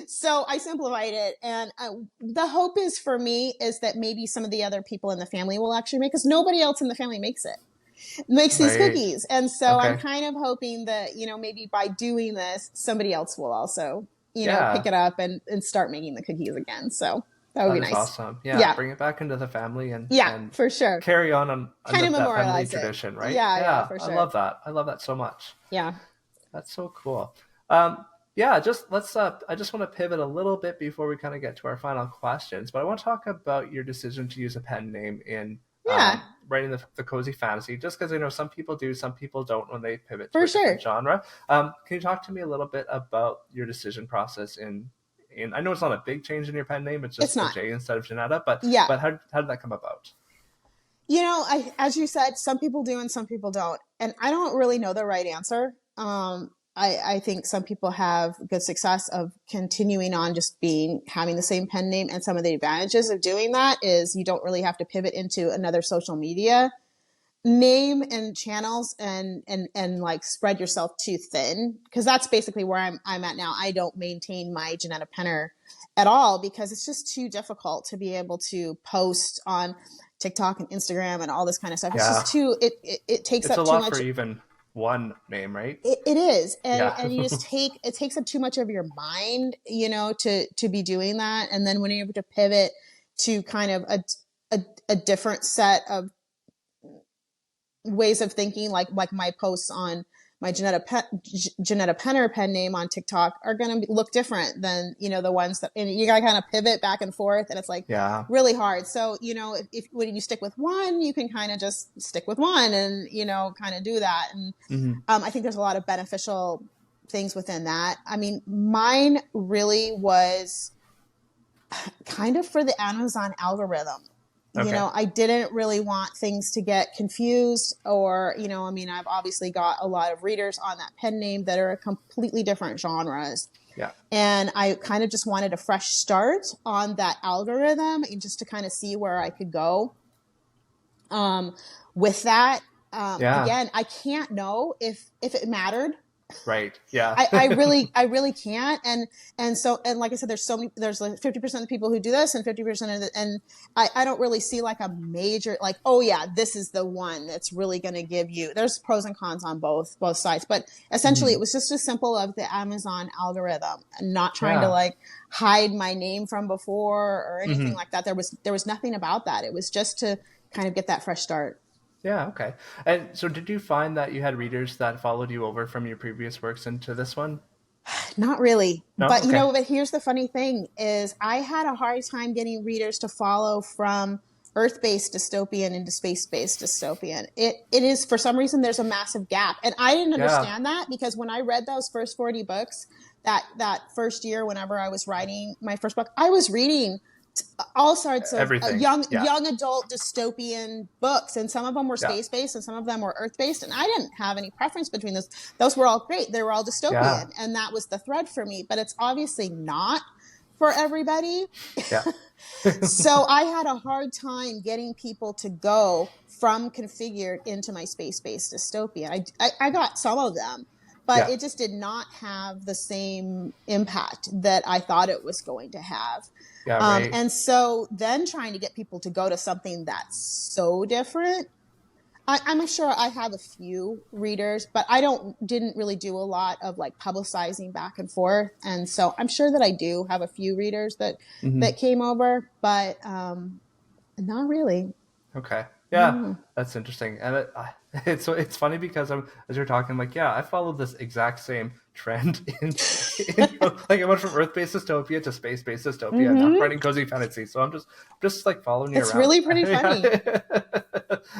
So I simplified it, and the hope is for me is that maybe some of the other people in the family will actually make, because nobody else in the family makes these Right. cookies. And so I'm Okay. kind of hoping that, maybe by doing this, somebody else will also, pick Yeah. it up and start making the cookies again. So that would That be is nice. awesome. Yeah, Yeah. bring it back into the family Yeah, and for sure. carry on Kind of that family memorialize it. tradition, right? Yeah, Yeah, for I sure. love that. I love that so much. Yeah. That's so cool. Yeah, just let's. I just want to pivot a little bit before we kind of get to our final questions, but I want to talk about your decision to use a pen name in Yeah, writing the cozy fantasy. Just because I know some people do, some people don't when they pivot to for a different sure. genre. Can you talk to me a little bit about your decision process in? I know it's not a big change in your pen name; it's It's just a not. J instead of Janetta. But Yeah. how did that come about? As you said, some people do and some people don't. And I don't really know the right answer. I think some people have good success of continuing on just having the same pen name. And some of the advantages of doing that is you don't really have to pivot into another social media name and channels and like spread yourself too thin. Cause that's basically where I'm at now. I don't maintain my Jenetta Penner at all because it's just too difficult to be able to post on TikTok and Instagram and all this kind of stuff. It's just Yeah, it takes it's a up too lot for much. even one name, right? It is, Yeah. and it takes up too much of your mind, to be doing that. And then when you're able to pivot to kind of a different set of ways of thinking, like my posts on my Jenetta Penner pen name on TikTok are going to look different than the ones that, and you got to kind of pivot back and forth, and it's like Yeah. really hard. So if when you stick with one, you can kind of just stick with one and kind of do that. And Hmm. I think there's a lot of beneficial things within that. I mean, mine really was kind of for the Amazon algorithm. Okay. I didn't really want things to get confused or, I mean, I've obviously got a lot of readers on that pen name that are completely different genres. Yeah. And I kind of just wanted a fresh start on that algorithm and just to kind of see where I could go. With that, Yeah. again, I can't know if it mattered. Right. Yeah. I really can't. And like I said, there's like 50% of the people who do this and 50% of and I don't really see like a major, like, oh yeah, this is the one that's really going to give you, there's pros and cons on both sides, but essentially Hmm. it was just as simple of the Amazon algorithm and not trying to Yeah. like hide my name from before or anything Hmm. like that. There was nothing about that. It was just to kind of get that fresh start. Yeah. Okay. And so, did you find that you had readers that followed you over from your previous works into this one? Not really. No? But Okay. but here's the funny thing is I had a hard time getting readers to follow from Earth-based dystopian into space-based dystopian. It is, for some reason, there's a massive gap. And I didn't Yeah. understand that, because when I read those first 40 books, that first year, whenever I was writing my first book, I was reading all sorts of Everything. young Yeah. adult dystopian books, and some of them were Yeah. space-based and some of them were earth-based, and I didn't have any preference between those were all great, they were all dystopian, Yeah. and that was the thread for me, but it's obviously not for everybody. Yeah. So I had a hard time getting people to go from configured into my space-based dystopia. I got some of them, but Yeah. it just did not have the same impact that I thought it was going to have. Yeah, right. And so then trying to get people to go to something that's so different. I'm sure I have a few readers, but I didn't really do a lot of like publicizing back and forth. And so I'm sure that I do have a few readers that came over, but not really. Okay. Yeah, that's interesting, and it's funny because as you're talking, I'm like, yeah, I followed this exact same trend like I went from Earth-based dystopia to space-based dystopia, and I'm writing cozy fantasy, so I'm just like following you around. It's really pretty funny.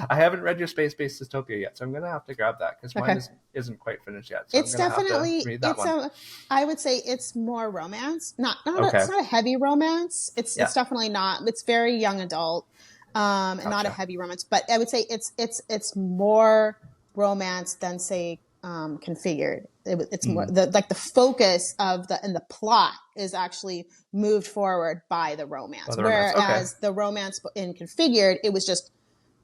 I haven't read your space-based dystopia yet, so I'm gonna have to grab that because mine isn't quite finished yet. So It's I'm gonna definitely have to read that one. I would say it's more romance, Okay. it's not a heavy romance. It's definitely not. It's very young adult. And not a heavy romance, but I would say it's more romance than, say, configured. It's more the focus of the plot is actually moved forward by the romance, whereas the romance in configured, it was just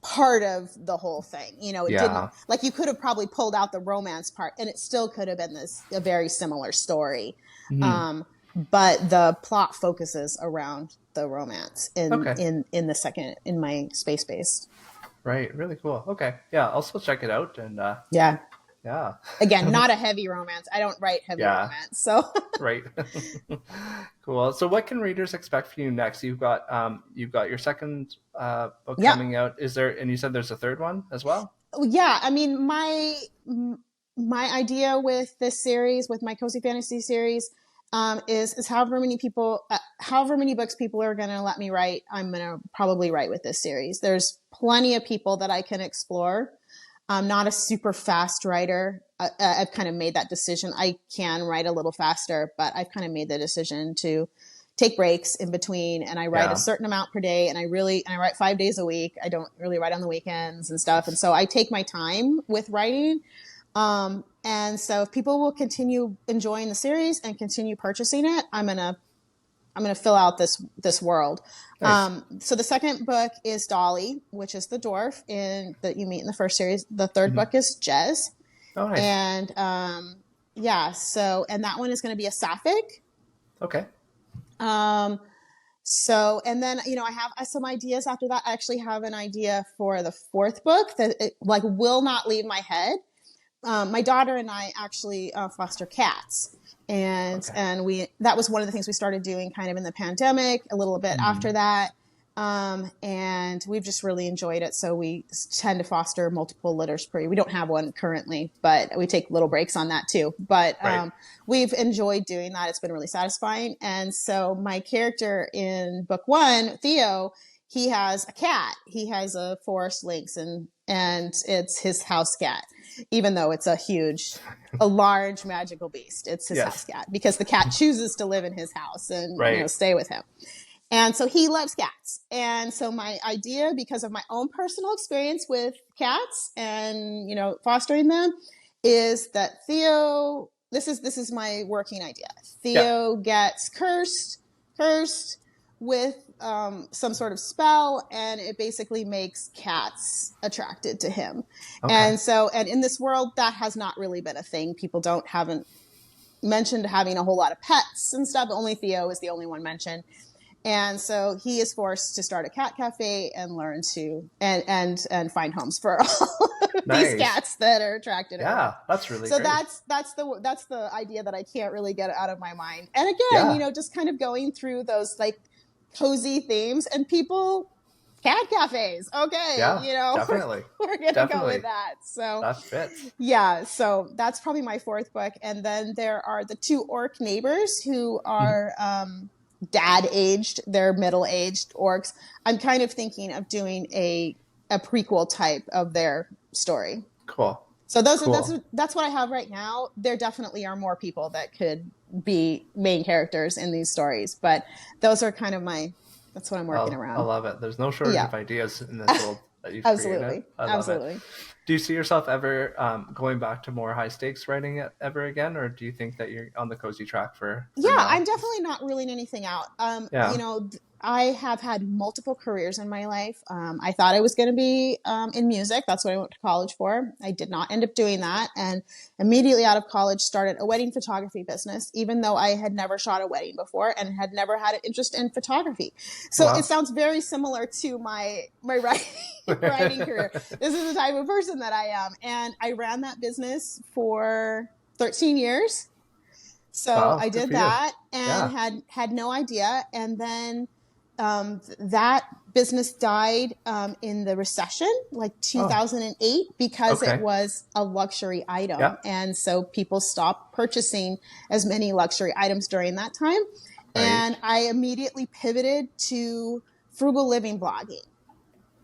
part of the whole thing. It didn't, like, you could have probably pulled out the romance part and it still could have been a very similar story. But the plot focuses around the romance in my space-based. Right. Really cool. Okay. Yeah. I'll still check it out. And yeah. Again, not a heavy romance. I don't write heavy romance. So right. Cool. So what can readers expect from you next? You've got your second book coming out. Is there, and you said there's a third one as well? Yeah. I mean, my idea with this series, with my cozy fantasy series, is however many books people are going to let me write, I'm going to probably write with this series. There's plenty of people that I can explore. I'm not a super fast writer. I've kind of made that decision. I can write a little faster, but I've kind of made the decision to take breaks in between, and I write a certain amount per day, and I write 5 days a week. I don't really write on the weekends and stuff. And so I take my time with writing. And so if people will continue enjoying the series and continue purchasing it, I'm going to fill out this world. Nice. So the second book is Dolly, which is the dwarf that you meet in the first series. The third book is Jez. Oh, nice. And, and that one is going to be a sapphic. Okay. So, and then, I have some ideas after that. I actually have an idea for the fourth book that will not leave my head. My daughter and I actually foster cats, and that was one of the things we started doing kind of in the pandemic, a little bit after that, and we've just really enjoyed it. So we tend to foster multiple litters per year. We don't have one currently, but we take little breaks on that too. But we've enjoyed doing that. It's been really satisfying. And so my character in book one, Theo, he has a cat. He has a forest lynx, and it's his house cat. Even though it's a large magical beast, it's his house cat, because the cat chooses to live in his house and stay with him. And so he loves cats. And so my idea, because of my own personal experience with cats and, fostering them, is that Theo, this is my working idea. Theo gets cursed with some sort of spell, and it basically makes cats attracted to him. And in this world, that has not really been a thing. People haven't mentioned having a whole lot of pets and stuff. Only Theo is the only one mentioned. And so he is forced to start a cat cafe and learn to and find homes for all these cats that are attracted to him. Yeah, that's really so great. that's the idea that I can't really get out of my mind. And again, just kind of going through those like cozy themes, and people cat cafes. Okay, Yeah, definitely. we're gonna go with Definitely. that. So That fits. yeah, so that's probably my fourth book. And then there are the two orc neighbors who Mhm. are dad aged, they're middle aged orcs. I'm kind of thinking of doing a prequel type of their story. Cool. So Cool. that's what I have right now. There definitely are more people that could be main characters in these stories, but those are kind of that's what I'm working I around. love it. There's no shortage Yeah. of ideas in this world that you've created. Absolutely. I love it. Absolutely. Do you see yourself ever going back to more high stakes writing it ever again, or do you think that you're on the cozy track Yeah, for I'm now? definitely not ruling anything out. Yeah. I have had multiple careers in my life. I thought I was going to be in music. That's what I went to college for. I did not end up doing that. And immediately out of college, started a wedding photography business, even though I had never shot a wedding before and had never had an interest in photography. So it Wow. sounds very similar to my writing career. This is the type of person that I am. And I ran that business for 13 years. So Wow. I Good did for you. that and Yeah. had no idea. And then that business died in the recession, like Oh. 2008, because it Okay. was a luxury Yeah. item. And so people stopped purchasing as many luxury items during that time. Right. And I immediately pivoted to frugal living blogging.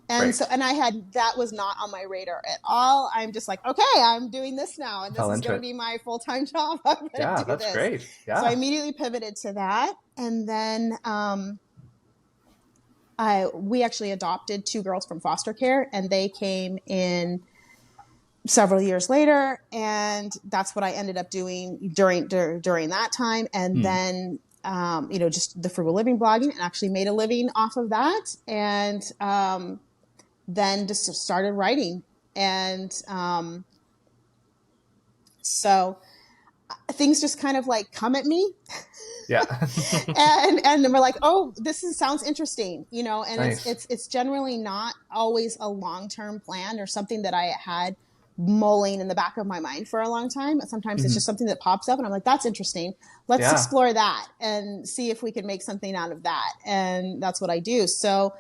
And so, Great. and that was not on my radar at all. I'm just like, okay, I'm doing this now, and this Fell is into going to it. be my full time job. I'm going Yeah. to do That's this. great. So I Yeah. immediately pivoted to that. And then we actually adopted two girls from foster care, and they came in several years later. And that's what I ended up doing during that time. And Hmm. then, just the frugal living blogging, and actually made a living off of that. And, then just started writing. And so things just kind of like come at me. Yeah. And then we're like, oh, sounds interesting, and Nice. it's generally not always a long-term plan or something that I had mulling in the back of my mind for a long time. Sometimes it's Hmm. just something that pops up and I'm like, that's interesting. Let's Yeah. explore that and see if we can make something out of that. And that's what I do. So,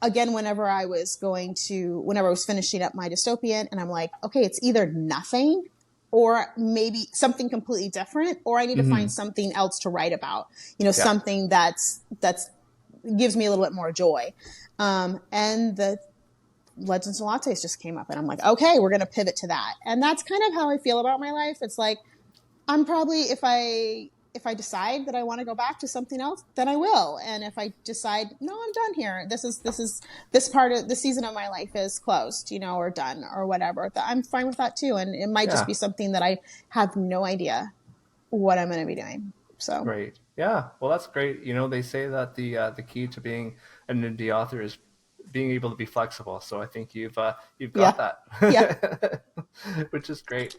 again, whenever I was finishing up my dystopian, and I'm like, okay, it's either nothing or maybe something completely different, or I need to find Hmm. something else to write about, Yeah. something that's gives me a little bit more joy. And the Legends and Lattes just came up, and I'm like, okay, we're going to pivot to that. And that's kind of how I feel about my life. It's like, I'm probably, if I decide that I want to go back to something else, then I will. And if I decide, no, I'm done here. This part of the season of my life is closed, or done or whatever. I'm fine with that too. And it might just Yeah. be something that I have no idea what I'm going to be doing. So Great. Yeah. Well, that's great. They say that the key to being an indie author is being able to be flexible. So I think you've got yeah, yeah, that, which is great.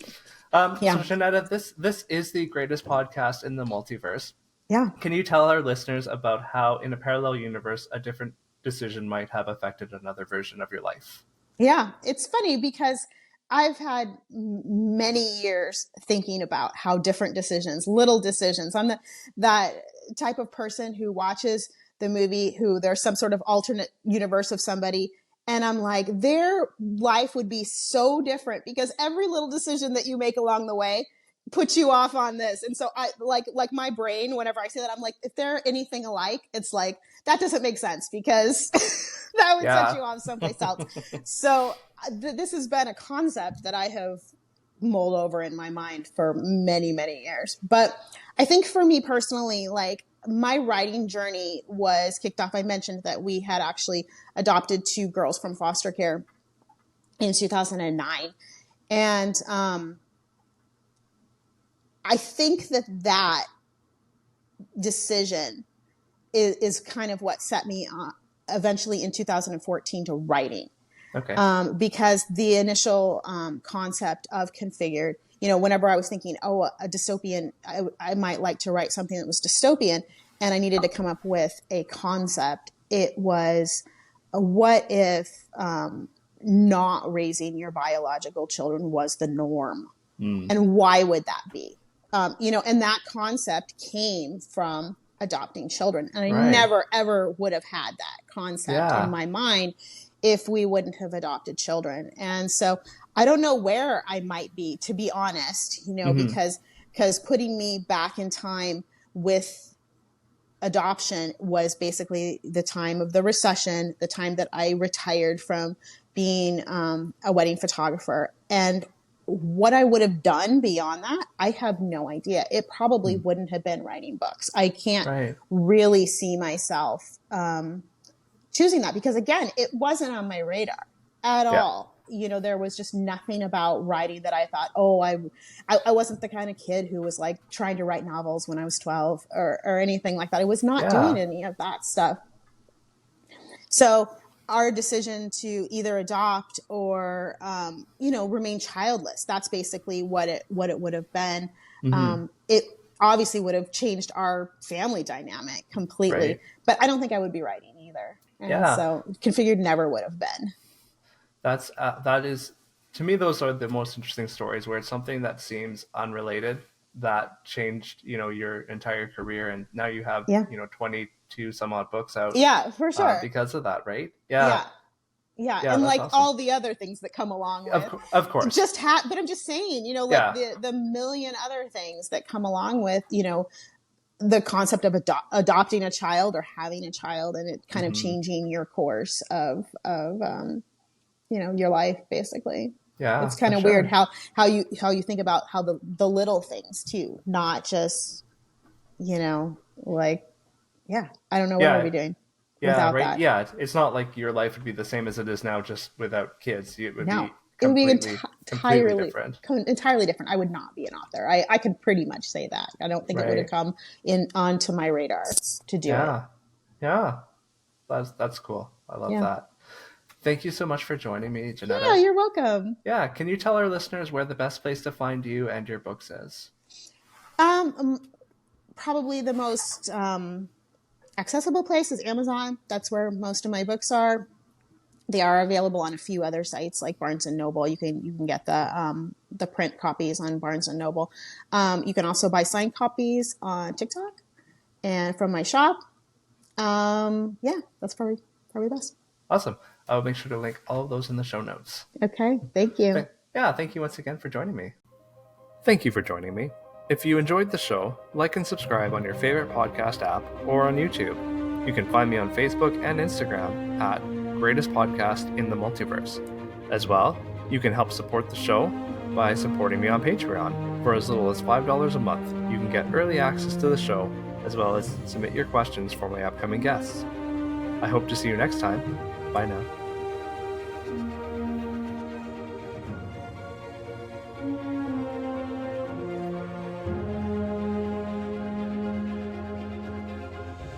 So yeah, Jenetta, this is the greatest podcast in the multiverse. yeah. Can you tell our listeners about how, in a parallel universe, a different decision might have affected another version of your life? Yeah, it's funny because I've had many years thinking about how different decisions, little decisions. I'm that type of person who watches the movie, who there's some sort of alternate universe of somebody, and I'm like, their life would be so different because every little decision that you make along the way puts you off on this. And so I like my brain, whenever I say that, I'm like, if they're anything alike, it's like that doesn't make sense because that would set Yeah. you off someplace else. So this has been a concept that I have mulled over in my mind for many, many years. But I think for me personally, like my writing journey was kicked off. I mentioned that we had actually adopted two girls from foster care in 2009. And I think that decision is kind of what set me eventually in 2014 to writing. Okay. Because the initial concept of configured, whenever I was thinking, oh, a dystopian, I might like to write something that was dystopian, and I needed to come up with a concept. It was, what if not raising your biological children was the norm? Mm. And why would that be? And that concept came from adopting children. And I Right. never, ever would have had that concept in Yeah. my mind if we wouldn't have adopted children. And so I don't know where I might be, to be honest, because putting me back in time with adoption was basically the time of the recession, the time that I retired from being a wedding photographer. And what I would have done beyond that, I have no idea. It probably wouldn't have been writing books. I can't Right. really see myself choosing that because, again, it wasn't on my radar at all. There was just nothing about writing that I thought, I wasn't the kind of kid who was like trying to write novels when I was 12 or anything like that. I was not doing any of that stuff. So our decision to either adopt or, remain childless, that's basically what it would have been. It obviously would have changed our family dynamic completely, Right. but I don't think I would be writing either. And so Configured never would have been. That is, to me, those are the most interesting stories where it's something that seems unrelated that changed, your entire career. And now you have, 22 some odd books out. Yeah, for sure. Because of that, right? Yeah. And like awesome. all the other things that come along with of course. But I'm just saying, the million other things that come along with, the concept of adopting a child or having a child, and it kind of changing your course of your life, basically. Yeah, it's kind of weird how you think about how the little things too, not just I don't know what I'd be doing without that. Yeah, it's not like your life would be the same as it is now, just without kids. It would be completely different. Entirely different. I would not be an author. I could pretty much say that. I don't think it would have come onto my radar to do it. Yeah, that's cool. I love that. Thank you so much for joining me, Jenetta. Yeah, you're welcome. Yeah, can you tell our listeners where the best place to find you and your books is? Probably the most accessible place is Amazon. That's where most of my books are. They are available on a few other sites like Barnes and Noble. You can get the print copies on Barnes and Noble. You can also buy signed copies on TikTok and from my shop. That's probably best. Awesome. I'll make sure to link all of those in the show notes. Okay, thank you. Thank you once again for joining me. Thank you for joining me. If you enjoyed the show, like and subscribe on your favorite podcast app or on YouTube. You can find me on Facebook and Instagram at Greatest Podcast in the Multiverse. As well, you can help support the show by supporting me on Patreon. For as little as $5 a month, you can get early access to the show, as well as submit your questions for my upcoming guests. I hope to see you next time. Bye now.